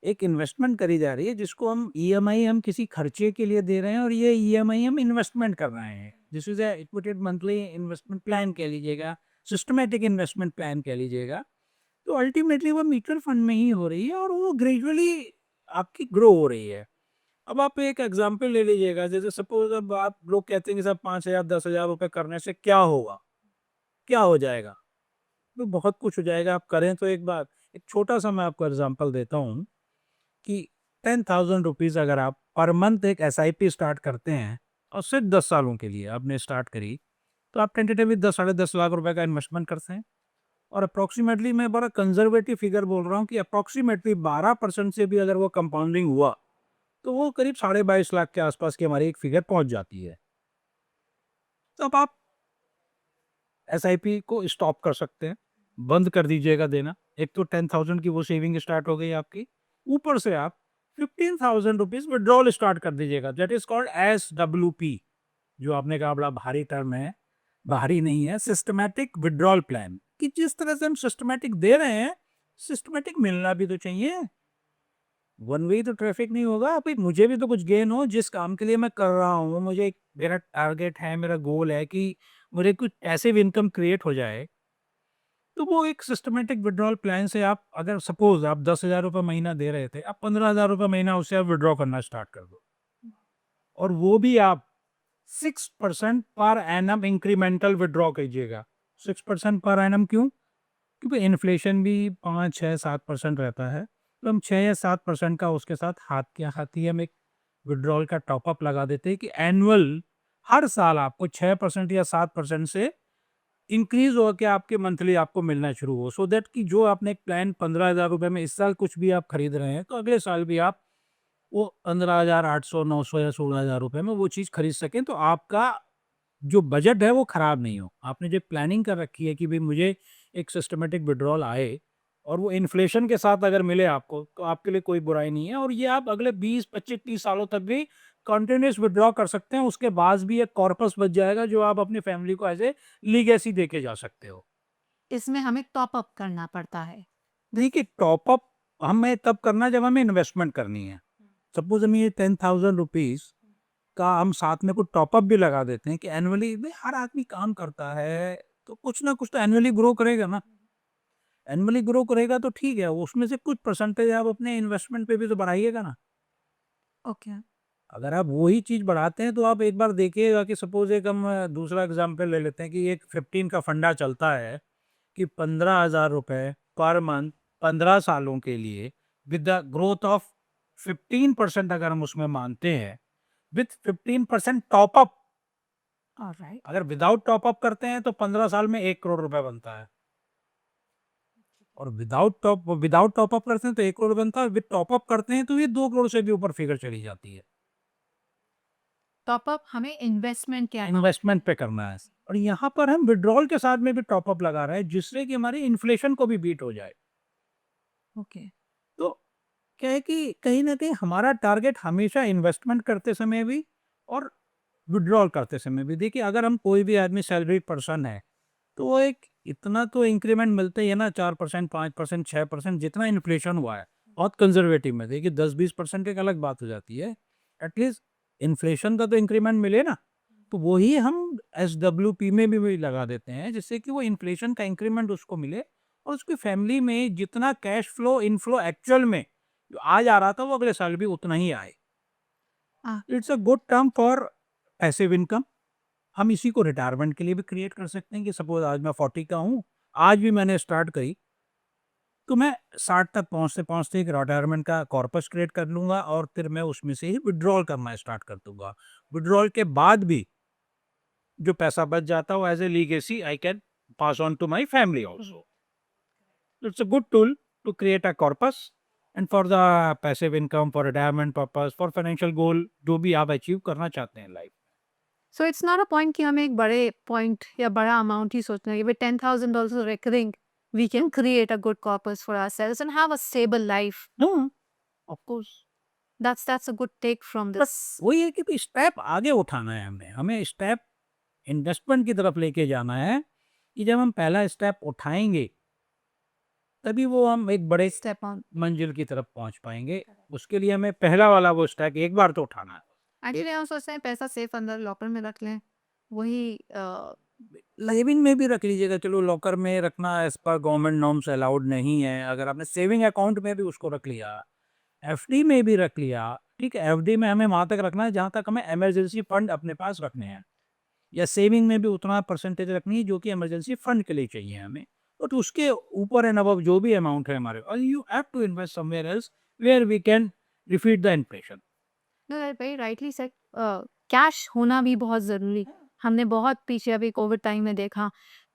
Speaker 2: एक इन्वेस्टमेंट करी जा रही है जिसको हम ईएमआई हम किसी खर्चे के लिए दे रहे हैं और ये ईएमआई हम इन्वेस्टमेंट कर रहे हैं। This is a इक्विटेड monthly investment plan कह लीजिएगा, सिस्टमैटिक इन्वेस्टमेंट प्लान कह लीजिएगा। तो अल्टीमेटली वो म्यूचुअल फंड में ही हो रही है और वो ग्रेजुअली आपकी ग्रो हो रही है। अब आप एक एग्जांपल ले लीजिएगा, जैसे सपोज़ अब आप लोग कहते हैं कि साहब 5,000 10,000 रुपए करने से क्या होगा? क्या हो जाएगा? तो बहुत कुछ हो जाएगा, आप करें तो एक बार। एक छोटा-सा मैं आपको एग्जांपल देता हूँ कि 10,000 रुपीज़ अगर आप पर मंथ एक एसआईपी स्टार्ट करते हैं और सिर्फ 10 सालों के लिए आपने स्टार्ट करी, तो आप टेंटेटिवली 10 साढ़े 10 लाख रुपए का इन्वेस्टमेंट करते हैं। और अप्रॉक्सिमेटली मैं बड़ा कंजर्वेटिव फिगर बोल रहा हूँ कि अप्रॉक्सिमेटली 12% से भी अगर वो कंपाउंडिंग हुआ, तो वो करीब साढ़े 22 लाख के आसपास की हमारी एक फिगर पहुँच जाती है। तो अब आप एसआईपी को स्टॉप कर सकते हैं, बंद कर दीजिएगा देना। एक तो 10,000 की वो सेविंग स्टार्ट हो गई आपकी, ऊपर से आप 15,000 रुपीज़ विथड्रॉल स्टार्ट कर दीजिएगा, दैट इज़ कॉल्ड एसडब्ल्यूपी। जो आपने कहा बड़ा भारी टर्म है, भारी नहीं है, सिस्टमैटिक विथड्रॉल प्लान कि जिस तरह से हम सिस्टमैटिक दे रहे हैं, सिस्टमैटिक मिलना भी तो चाहिए। वन वे तो ट्रैफिक नहीं होगा, भाई मुझे भी तो कुछ गेन हो जिस काम के लिए मैं कर रहा हूँ। मुझे एक मेरा टारगेट है, मेरा गोल है कि मुझे कुछ पैसिव इनकम क्रिएट हो जाए। तो वो एक सिस्टमैटिक विथड्रॉल प्लान से आप अगर सपोज़ आप 10,000 रुपए महीना दे रहे थे, आप 15,000 रुपए महीना उससे आप विथड्रॉ करना स्टार्ट कर दो। और वो भी आप 6% पर एनम इंक्रीमेंटल विथड्रॉ कीजिएगा। 6% पर एनम क्यों? क्योंकि इन्फ्लेशन भी 5, 6, 7% रहता है। तो हम 6 या 7% का उसके साथ हाथ के हाथ ही हम एक विथड्रॉल का टॉप अप लगा देते हैं कि एनुअल हर साल आपको 6% या 7% से इंक्रीज़ होके आपके मंथली आपको मिलना शुरू हो। सो दैट कि जो आपने एक प्लान 15,000 रुपए में इस साल कुछ भी आप खरीद रहे हैं, तो अगले साल भी आप वो 15,800, 900 या 16,000 रुपए में वो चीज़ खरीद सकें, तो आपका जो बजट है वो खराब नहीं हो। आपने जो प्लानिंग कर रखी है कि भई मुझे एक सिस्टमैटिक विथड्रॉल आए, और वो इन्फ्लेशन के साथ अगर मिले आपको तो आपके लिए कोई बुराई नहीं है, और ये आप अगले 20, 25, 30 सालों तक भी कंटिन्यूअस विथड्रॉ कर सकते हैं। उसके बाद भी एक कॉर्पस बच जाएगा जो आप अपनी फैमिली को एज ए लीगेसी देके जा सकते हो।
Speaker 1: इसमें हमें टॉप अप करना पड़ता है।
Speaker 2: देखिए, टॉप अप हमें तब करना है जब हमें इन्वेस्टमेंट करनी है। सपोज हम ये 10,000 रुपीज का हम साथ में कुछ टॉप अप भी लगा देते हैं कि एनुअली हर आदमी काम करता है, तो कुछ ना कुछ तो एनुअली ग्रो करेगा ना। एनुअली ग्रो करेगा तो ठीक है, उसमें से कुछ परसेंटेज आप अपने इन्वेस्टमेंट पे भी तो बढ़ाइएगा ना।
Speaker 1: ओके।
Speaker 2: अगर आप वही चीज़ बढ़ाते हैं तो आप एक बार देखिएगा कि सपोज एक हम दूसरा एग्जांपल ले लेते हैं कि एक 15 का फंडा चलता है कि 15,000 रुपए पर मंथ 15 सालों के लिए विद द ग्रोथ ऑफ 15% अगर हम उसमें मानते हैं, विथ 15% टॉप अप।
Speaker 1: ऑलराइट।
Speaker 2: अगर विदाउट टॉप अप करते हैं तो 15 साल में 1 करोड़ रुपए बनता है, और विदाउट टॉप अप करते हैं तो 1 करोड़ बनता है, विद टॉप अप करते हैं तो ये 2 करोड़ से भी ऊपर फिगर चली जाती है।
Speaker 1: टॉप अप हमें इन्वेस्टमेंट क्या है?
Speaker 2: इन्वेस्टमेंट पे करना है, और यहाँ पर हम विड्रॉल के साथ में भी टॉप अप लगा रहे हैं जिससे कि हमारी इन्फ्लेशन को भी बीट हो जाए।
Speaker 1: ओके।
Speaker 2: तो क्या है कि कहीं न कहीं हमारा टारगेट हमेशा इन्वेस्टमेंट करते समय भी और विथड्रॉल करते समय भी। देखिए, अगर हम कोई भी आदमी सैलरीड पर्सन है, तो वो एक इतना तो इंक्रीमेंट मिलता ही है ना, 4%, 5%, 6% जितना इन्फ्लेशन हुआ है, बहुत कंज़र्वेटिव में। देखिए 10-20% एक अलग बात हो जाती है। एटलीस्ट इन्फ्लेशन का तो इंक्रीमेंट मिले ना, तो वही हम एसडब्ल्यूपी में भी लगा देते हैं जिससे कि वो इन्फ्लेशन का इंक्रीमेंट उसको मिले, और उसकी फैमिली में जितना कैश फ्लो इनफ्लो एक्चुअल में जो आज आ रहा था वो अगले साल भी उतना ही आए।
Speaker 1: Ah,
Speaker 2: it's a good term for passive income. हम इसी को रिटायरमेंट के लिए भी क्रिएट कर सकते हैं कि सपोज आज मैं 40 का हूँ, आज भी मैंने स्टार्ट करी, तो मैं 60 तक पहुँचते-पहुँचते एक रिटायरमेंट का कॉर्पस क्रिएट कर लूँगा और फिर मैं उसमें से ही विथड्रॉल करना स्टार्ट कर दूँगा। विथड्रॉल के बाद भी जो पैसा बच जाता है वो as a legacy I can pass on to my family also. It's a good tool to create a corpus and for the passive income, for retirement purpose, for financial goal जो भी आप अचीव करना चाहते हैं life.
Speaker 1: So it's not a point कि हमें एक बड़े पॉइंट या बड़ा अमाउंट ही सोचना है कि भाई 10,000 also recurring we can create a good corpus for ourselves and have a stable life.
Speaker 2: हाँ, of course.
Speaker 1: That's a good take from
Speaker 2: but
Speaker 1: this.
Speaker 2: वही है कि स्टेप आगे उठाना है हमें। हमें स्टेप इन्वेस्टमेंट की तरफ लेके जाना है कि जब हम पहला स्टेप उठाएँगे, तभी वो हम एक बड़े
Speaker 1: स्टेप ऑन।
Speaker 2: मंजिल की तरफ पहुँच पाएँगे। उसके लिए हमें पहला वाला वो स्टेप एक बार तो उठाना है।
Speaker 1: एक्चुअली हम सोचते हैं पैसा सेफ अंदर लॉकर में रख लें, वही
Speaker 2: सेविंग में भी रख लीजिएगा, चलो लॉकर में रखना as per government norms allowed नहीं है। अगर आपने सेविंग अकाउंट में भी उसको रख लिया, एफडी में भी रख लिया, ठीक है? एफडी में हमें वहाँ तक रखना है जहाँ तक हमें इमरजेंसी फंड अपने पास रखने हैं। या सेविंग में भी उतना परसेंटेज रखनी है जो कि इमरजेंसी फंड के लिए चाहिए हमें। तो उसके ऊपर एंड अबव जो भी अमाउंट है हमारे पास, you have to invest somewhere else where we can defeat the inflation.
Speaker 1: No that very rightly said. Cash होना भी बहुत ज़रूरी। हमने बहुत पीछे अभी कोविड टाइम में देखा,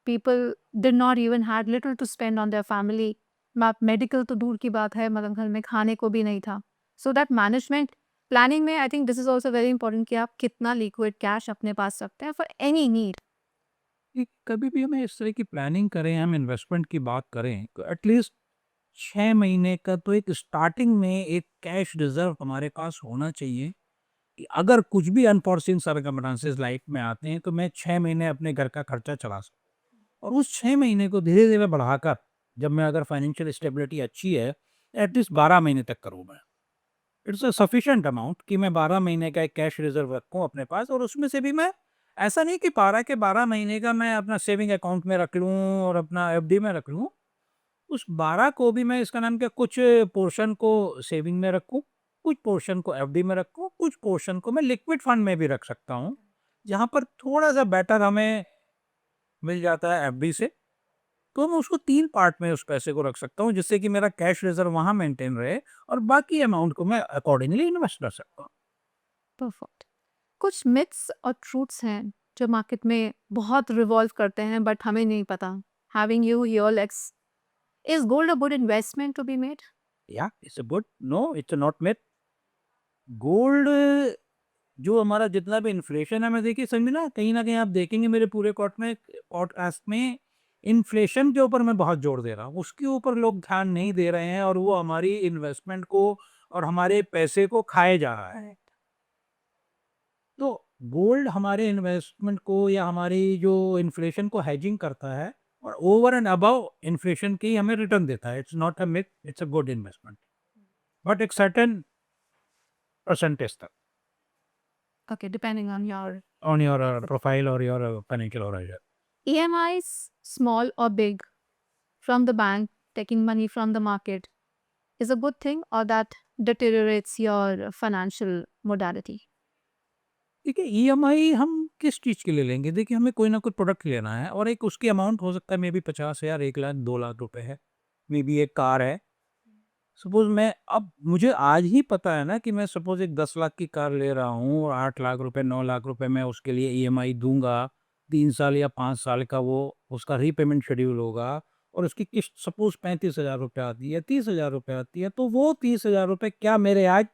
Speaker 1: people did not even had little to spend on their family. Medical तो दूर की बात है, मतलब घर में खाने को भी नहीं था। सो दैट मैनेजमेंट प्लानिंग में I think this is also very important कि आप कितना लिक्विड कैश अपने पास रखते हैं फॉर एनी नीड।
Speaker 2: कि कभी भी हमें इस तरह की प्लानिंग करें, हम इन्वेस्टमेंट की बात करें, तो एटलीस्ट 6 महीने का तो एक स्टार्टिंग में एक कैश रिज़र्व हमारे पास होना चाहिए कि अगर कुछ भी अनफॉर्सीन सर्कमस्टेंसेस लाइफ में आते हैं, तो मैं 6 महीने अपने घर का खर्चा चला सकूँ। और उस 6 महीने को धीरे-धीरे बढ़ाकर जब मैं अगर फाइनेंशियल स्टेबिलिटी अच्छी है, एटलीस्ट 12 महीने तक करूँ मैं। इट्स अ सफिशिएंट अमाउंट कि मैं 12 महीने का एक कैश रिज़र्व रखूँ अपने पास, और उसमें से भी मैं ऐसा नहीं कि 12 के 12 महीने का मैं अपना सेविंग अकाउंट में रख लूँ और अपना एफडी में रख लूँ। उस 12 को भी मैं इसका नाम क्या कुछ पोर्शन को सेविंग में रखूँ, कुछ पोर्शन को एफडी में रखूँ, कुछ पोर्शन को मैं लिक्विड फंड में भी रख सकता हूँ, जहाँ पर थोड़ा-सा बेटर हमें मिल जाता है एफडी से। तो मैं उसको 3 पार्ट में उस पैसे को रख सकता हूँ जिससे कि मेरा कैश रिज़र्व वहाँ मेंटेन रहे और बाकी अमाउंट को मैं अकॉर्डिंगली इन्वेस्ट कर सकता हूँ।
Speaker 1: परफेक्ट। कुछ मिथ्स और ट्रूथ्स हैं जो मार्केट में बहुत रिवॉल्व करते हैं बट हमें नहीं पता। Having you here let's, is gold a good investment to be made?
Speaker 2: या it's a good, no it's not myth. Gold जो हमारा जितना भी इन्फ्लेशन है, मैं देखिए समझे ना, कहीं न कहीं आप देखेंगे मेरे पूरे पॉडकास्ट में इन्फ्लेशन के ऊपर मैं बहुत जोर दे रहा हूँ, उसके ऊपर लोग ध्यान नहीं दे रहे हैं और वो हमारी इन्वेस्टमेंट को और हमारे पैसे को खाए जा रहा है। तो गोल्ड हमारे इन्वेस्टमेंट को या हमारी जो इन्फ्लेशन को हेजिंग करता है और ओवर एंड अबव इन्फ्लेशन की हमें रिटर्न देता है। It's not a myth, it's a good investment, but एक सर्टेन परसेंटेज तक
Speaker 1: Okay, depending on your
Speaker 2: on your profile और your financial horizon.
Speaker 1: EMIs, small or big, from the bank, taking money from the market, is a good thing or that deteriorates your financial modality?
Speaker 2: देखिए EMI हम किस चीज़ के लिए लेंगे? देखिए हमें कोई ना कोई प्रोडक्ट लेना है और एक उसकी अमाउंट हो सकता है मे बी 50,000, 1 लाख, 2 लाख रुपए है, मे बी एक कार है। सपोज़ मैं अब मुझे आज ही पता है ना कि मैं सपोज़ एक 10 लाख की कार ले रहा हूँ और 8 लाख रुपए, 9 लाख रुपए मैं उसके लिए ईएमआई दूँगा, 3 साल या 5 साल का वो उसका रीपेमेंट शेड्यूल होगा और उसकी किश्त सपोज़ 35,000 रुपए आती है, 30,000 रुपए आती है, तो वो 30,000 रुपए क्या मेरे आज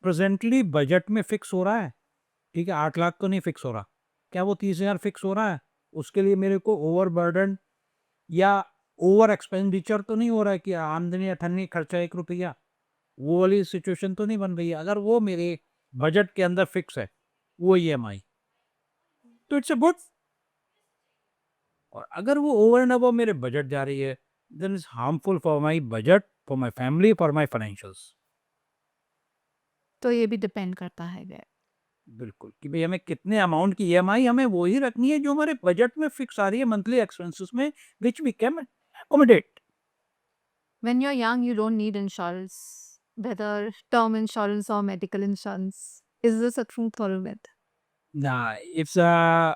Speaker 2: प्रेज़ेंटली बजट में फिक्स हो रहा है? ठीक है, 8 लाख तो नहीं फिक्स हो रहा। क्या वो 30,000 फिक्स हो रहा है? उसके लिए मेरे को ओवरबर्डन या ओवर एक्सपेंडिचर तो नहीं हो रहा है कि आमदनी-अठन्नी खर्चा 1 रुपया, वो वाली सिचुएशन तो नहीं बन रही है। अगर वो मेरे बजट के अंदर फिक्स है, वो ईएमआई, तो इट्स अ गुड। और अगर वो ओवर एंड अबव मेरे बजट जा रही है, then it's harmful for my budget, for my family, for my financials.
Speaker 1: तो ये भी डिपेंड करता है वे
Speaker 2: बिल्कुल, कि भई हमें कितने अमाउंट की ईएमआई हमें वो ही रखनी है जो हमारे बजट में फिक्स आ रही है मंथली एक्सपेंसेस में, which we can accommodate.
Speaker 1: When you're young, you don't need insurance, whether term insurance or medical insurance. Is this a truth or a myth?
Speaker 2: ना, इट्स अ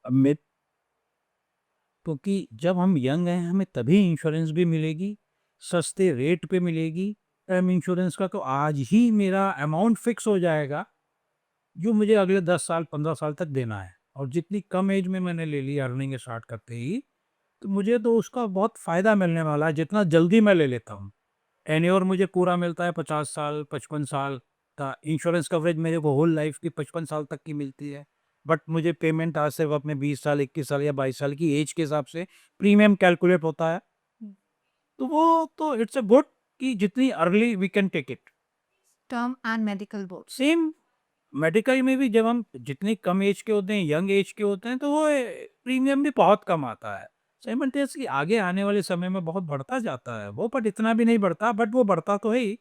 Speaker 2: मिथ, क्योंकि जब हम young हैं हमें तभी इंश्योरेंस भी मिलेगी, सस्ते रेट पे मिलेगी। टर्म इंश्योरेंस का तो आज ही मेरा अमाउंट फिक्स हो जाएगा, जो मुझे अगले 10 साल, 15 साल तक देना है। और जितनी कम एज में मैंने ले ली अर्निंग स्टार्ट करते ही, तो मुझे तो उसका बहुत फ़ायदा मिलने वाला है, जितना जल्दी मैं ले लेता हूँ। टेन्योर मुझे पूरा मिलता है 50 साल, 55 साल का इंश्योरेंस कवरेज मेरे को होल लाइफ की 55 साल तक की मिलती है। बट मुझे पेमेंट आज से वक़्त में 20 साल, 21 साल या 22 साल की एज के हिसाब से प्रीमियम कैलकुलेट होता है। तो वो तो इट्स अ गुड कि जितनी early we can take it.
Speaker 1: Term and medical both.
Speaker 2: Same medical में भी जब हम जितनी कम एज के होते हैं, यंग एज के होते हैं, तो वो प्रीमियम भी बहुत कम आता है। साइमल्टेनियसली आगे आने वाले समय में बहुत बढ़ता जाता है वो, बट इतना भी नहीं बढ़ता, बट वो बढ़ता तो है ही।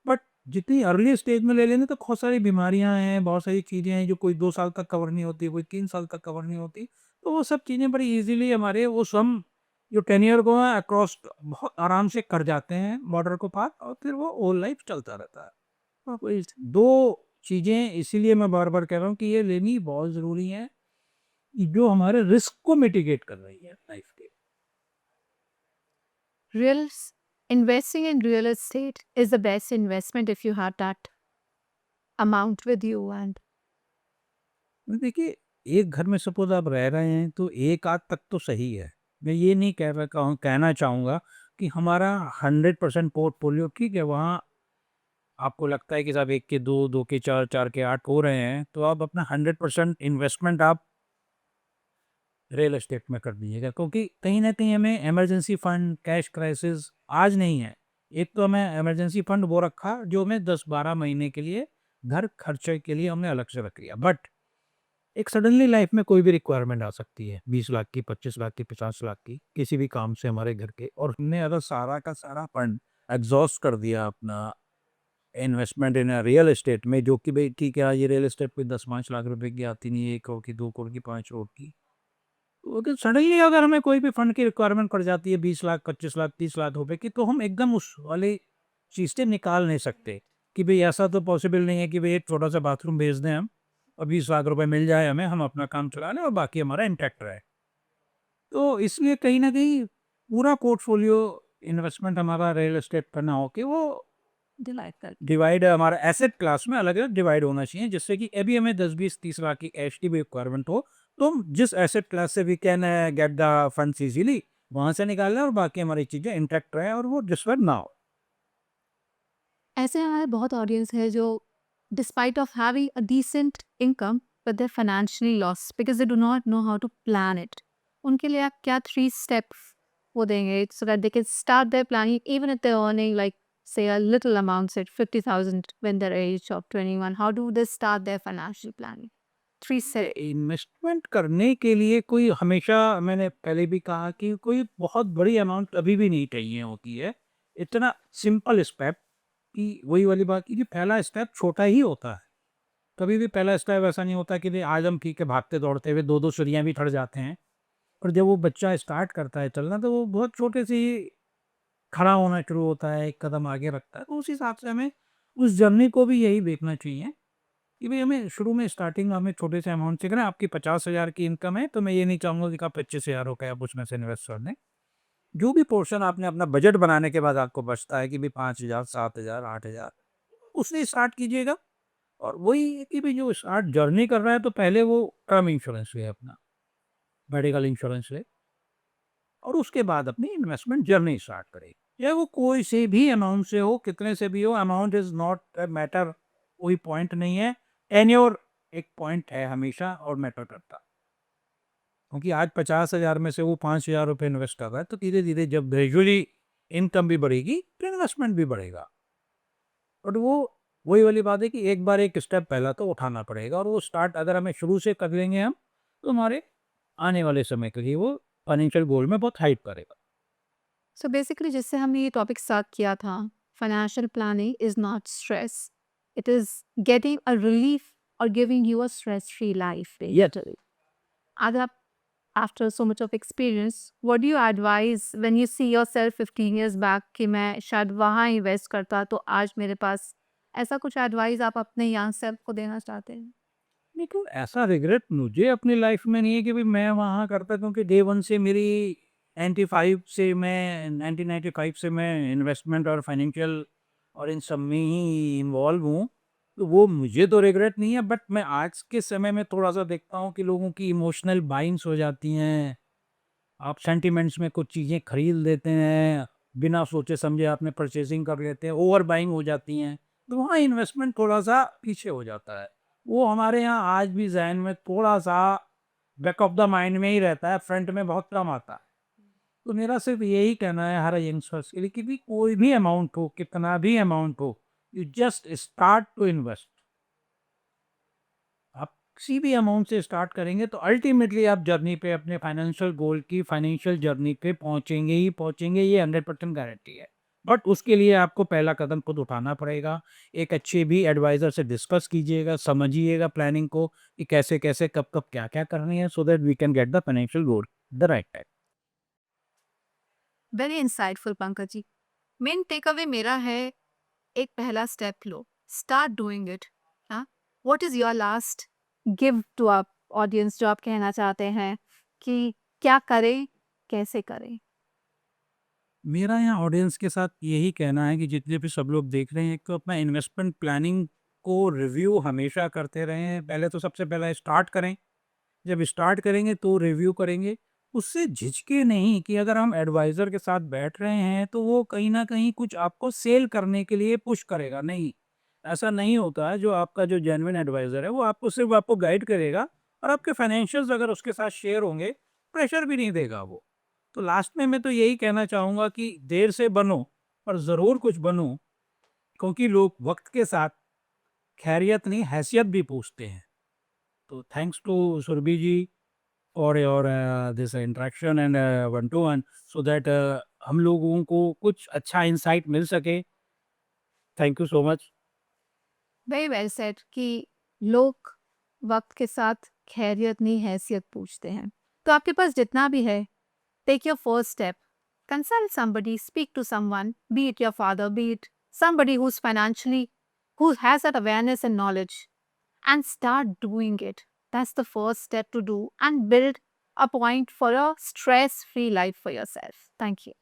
Speaker 2: बट जितनी अर्ली स्टेज में ले लेंगे तो बहुत सारी बीमारियां हैं, बहुत सारी चीज़ें हैं जो कोई 2 साल तक कवर नहीं होती, कोई 3 साल तक कवर नहीं होती। तो वो सब चीज़ें बड़ी ईज़िली हमारे वो सम जो टेन्योर को है अक्रॉस बहुत आराम से कर जाते हैं बॉर्डर को पार, और फिर वो होल लाइफ चलता रहता है। हाँ, वही 2 चीज़ें इसीलिए मैं बार-बार कह रहा हूँ कि ये लेनी बहुत ज़रूरी है, कि जो हमारे रिस्क को मिटिगेट कर रही है लाइफ के।
Speaker 1: Real s- Investing in real estate is the best investment if you have that amount with you and
Speaker 2: देखिए, एक घर में सपोज़ आप रह रहे हैं तो 1 आध तक तो सही है। मैं ये नहीं कह रहा कहना चाहूँगा कि हमारा 100% पोर्टफोलियो ठीक है, वहाँ आपको लगता है कि साहब 1 के 2, 2 के 4, 4 के 8 हो रहे हैं, तो आप अपना 100% इन्वेस्टमेंट आप रियल एस्टेट में कर दीजिएगा, क्योंकि कहीं न कहीं हमें इमरजेंसी फंड, कैश क्राइसिस आज नहीं है। एक तो हमें इमरजेंसी फंड वो रखा जो हमें 10-12 महीने के लिए घर खर्चे के लिए हमने अलग से रख लिया। बट एक सडनली लाइफ में कोई भी रिक्वायरमेंट आ सकती है, 20 लाख की, 25 लाख की, 50 लाख की, किसी भी काम से हमारे घर के, और हमने अगर सारा का सारा फंड एग्ज़ॉस्ट कर दिया अपना इन्वेस्टमेंट इन रियल एस्टेट में, जो कि भई ठीक है, आज ये रियल एस्टेट कोई 10-5 लाख रुपए की आती नहीं है, 1 करोड़ की, 2 करोड़ की, 5 करोड़ की। तो अगर सडनली अगर हमें कोई भी फंड की रिक्वायरमेंट पड़ जाती है 20 लाख, 25 लाख, 30 लाख रुपए की, तो हम एकदम उस वाली चीज़ से निकाल नहीं सकते कि भई ऐसा तो पॉसिबल नहीं है कि भई एक छोटा-सा बाथरूम बेच दें हम और 20 लाख रुपए मिल जाए हमें, हम अपना काम चला लें और बाकी हमारा इंटैक्ट रहे। तो इसलिए कहीं न कहीं पूरा पोर्टफोलियो इन्वेस्टमेंट हमारा रियल एस्टेट पे ना हो के वो
Speaker 1: delightful.
Speaker 2: डिवाइड हमारा एसेट क्लास में अलग-अलग डिवाइड होना चाहिए, जिससे कि अभी हमें 10, 20, 30 लाख की कैश की भी रिक्वायरमेंट हो, तो हम जिस एसेट क्लास से we can get the funds easily, वहाँ से निकाल लें और बाकी हमारी चीज़ें इंटैक्ट रहें और वो डिस्टर्ब ना हो।
Speaker 1: ऐसे हमारे बहुत ऑडियंस है जो despite of having a decent income but they're financially lost because they do not know how to plan it. उनके लिए आप क्या 3 स्टेप्स वो देंगे so that they can start their planning even if they're earning like say a little amount, say 50,000 when they're age of 21? How do they start their financial planning? 3 steps.
Speaker 2: Investment करने के लिए कोई हमेशा मैंने पहले भी कहा कि कोई बहुत बड़ी अमाउंट कभी भी नहीं चाहिए होती है। इतना सिंपल स्टेप कि वही वाली बात की पहला स्टेप छोटा ही होता है। कभी भी पहला स्टेप ऐसा नहीं होता कि आज हम ठीक है भागते दौड़ते हुए 2-2 सीढ़ियाँ भी चढ़ जाते हैं। और जब वो बच्चा स्टार्ट करता है चलना तो वो बहुत छोटे से ही खड़ा होना शुरू होता है, एक कदम आगे रखता है। तो उस हिसाब से हमें उस जर्नी को भी यही देखना चाहिए कि भाई हमें शुरू में स्टार्टिंग में हमें छोटे से अमाउंट से करें। आपकी 50,000 की इनकम है तो मैं ये नहीं चाहूँगा कि आप 25,000 का आप उसमें से इन्वेस्ट कर दें। जो भी पोर्शन आपने अपना बजट बनाने के बाद आपको बचता है कि भाई 5,000, 7,000, 8,000 उससे स्टार्ट कीजिएगा। और वही है कि भाई जो स्टार्ट जर्नी कर रहा है तो पहले वो टर्म इंश्योरेंस ले अपना, मेडिकल इंश्योरेंस ले और उसके बाद अपनी इन्वेस्टमेंट जर्नी स्टार्ट करें। या वो कोई से भी अमाउंट से हो, कितने से भी हो, amount is not a matter, कोई पॉइंट नहीं है। टेन्योर एक पॉइंट है हमेशा और मैटर करता। क्योंकि आज 50,000 में से वो 5,000 रुपए इन्वेस्ट कर रहा है तो धीरे-धीरे जब ग्रेजुअली इनकम भी बढ़ेगी, तो इन्वेस्टमेंट भी बढ़ेगा। बट वो वही वाली बात है कि एक बार एक स्टेप पहला तो उठाना पड़ेगा और वो स्टार्ट अगर हमें शुरू से कर लेंगे हम, तो हमारे आने वाले समय के लिए वो फाइनेंशियल गोल में बहुत हेल्प करेगा।
Speaker 1: So basically जिससे हमने ये टॉपिक स्टार्ट किया था, financial planning is not stress. It is getting a relief or giving you a stress-free life basically. आज आप after so much of experience, what do you advise when you see yourself 15 years back कि मैं शायद वहाँ invest करता तो आज मेरे पास ऐसा कुछ एडवाइस आप अपने यंग सेल्फ को देना चाहते हैं?
Speaker 2: देखो ऐसा रिग्रेट मुझे अपनी लाइफ में नहीं है कि भाई मैं वहाँ करता क्योंकि डे वन से मेरी 95 से मैं 1995 से मैं इन्वेस्टमेंट और फाइनेंशियल और इन सब में ही इन्वॉल्व हूँ। तो वो मुझे तो रिग्रेट नहीं है बट मैं आज के समय में थोड़ा सा देखता हूँ कि लोगों की इमोशनल बाइंग्स हो जाती हैं। आप सेंटिमेंट्स में कुछ चीज़ें खरीद लेते हैं, बिना सोचे समझे आपने परचेजिंग कर लेते हैं, ओवर बाइंग हो जाती हैं, तो वहाँ इन्वेस्टमेंट थोड़ा-सा पीछे हो जाता है। वो हमारे यहाँ आज भी ज़हन में थोड़ा-सा बैक ऑफ द माइंड में ही रहता है, फ्रंट में बहुत कम आता है। तो मेरा सिर्फ यही कहना है हर यंगस्टर्स के लिए कि भी कोई भी अमाउंट हो, कितना भी अमाउंट हो, you just start to invest. आप किसी भी अमाउंट से स्टार्ट करेंगे तो अल्टीमेटली आप जर्नी पे अपने फाइनेंशियल गोल की फाइनेंशियल जर्नी पे पहुंचेंगे ही पहुंचेंगे, ये 100% गारंटी है। बट उसके लिए आपको पहला कदम खुद उठाना पड़ेगा। एक अच्छे भी एडवाइजर से डिस्कस कीजिएगा, समझिएगा प्लानिंग को कि कैसे कैसे कब कब क्या क्या करनी है so that we can get the financial goal the right time.
Speaker 1: Very insightful Pankaj ji. Main take away मेरा है एक पहला स्टेप लो, स्टार्ट डूइंग इट। हाँ, what is your last give to आप ऑडियंस जो आप कहना चाहते हैं कि क्या करें, कैसे करें?
Speaker 2: मेरा यहाँ ऑडियंस के साथ यही कहना है कि जितने भी सब लोग देख रहे हैं, एक तो अपना इन्वेस्टमेंट प्लानिंग को रिव्यू हमेशा करते रहें। पहले तो सबसे पहला स्टार्ट करें, जब स्टार्ट करेंगे तो रिव्यू करेंगे। उससे झिझके नहीं कि अगर हम एडवाइज़र के साथ बैठ रहे हैं तो वो कहीं न कहीं कुछ आपको सेल करने के लिए पुश करेगा, नहीं। ऐसा नहीं होता है, जो आपका जो जेन्युइन एडवाइज़र है वो आपको सिर्फ़ आपको गाइड करेगा और आपके फाइनेंशियल्स अगर उसके साथ शेयर होंगे, प्रेशर भी नहीं देगा वो। तो लास्ट में मैं तो यही कहना चाहूँगा कि देर से बनो पर ज़रूर कुछ बनो, क्योंकि लोग वक़्त के साथ खैरियत नहीं हैसियत भी पूछते हैं। तो thanks to Surabhi ji for your this interaction and one to one so that हम लोगों को कुछ अच्छा इंसाइट मिल सके। Thank you so much.
Speaker 1: Very well said कि लोग वक्त के साथ खैरियत नहीं हैसियत पूछते हैं। तो आपके पास जितना भी है, take your first step. Consult somebody, speak to someone, be it your father, be it somebody who's financially, who has that awareness and knowledge, and start doing it. That's the first step to do and build a point for a stress free life for yourself. Thank you.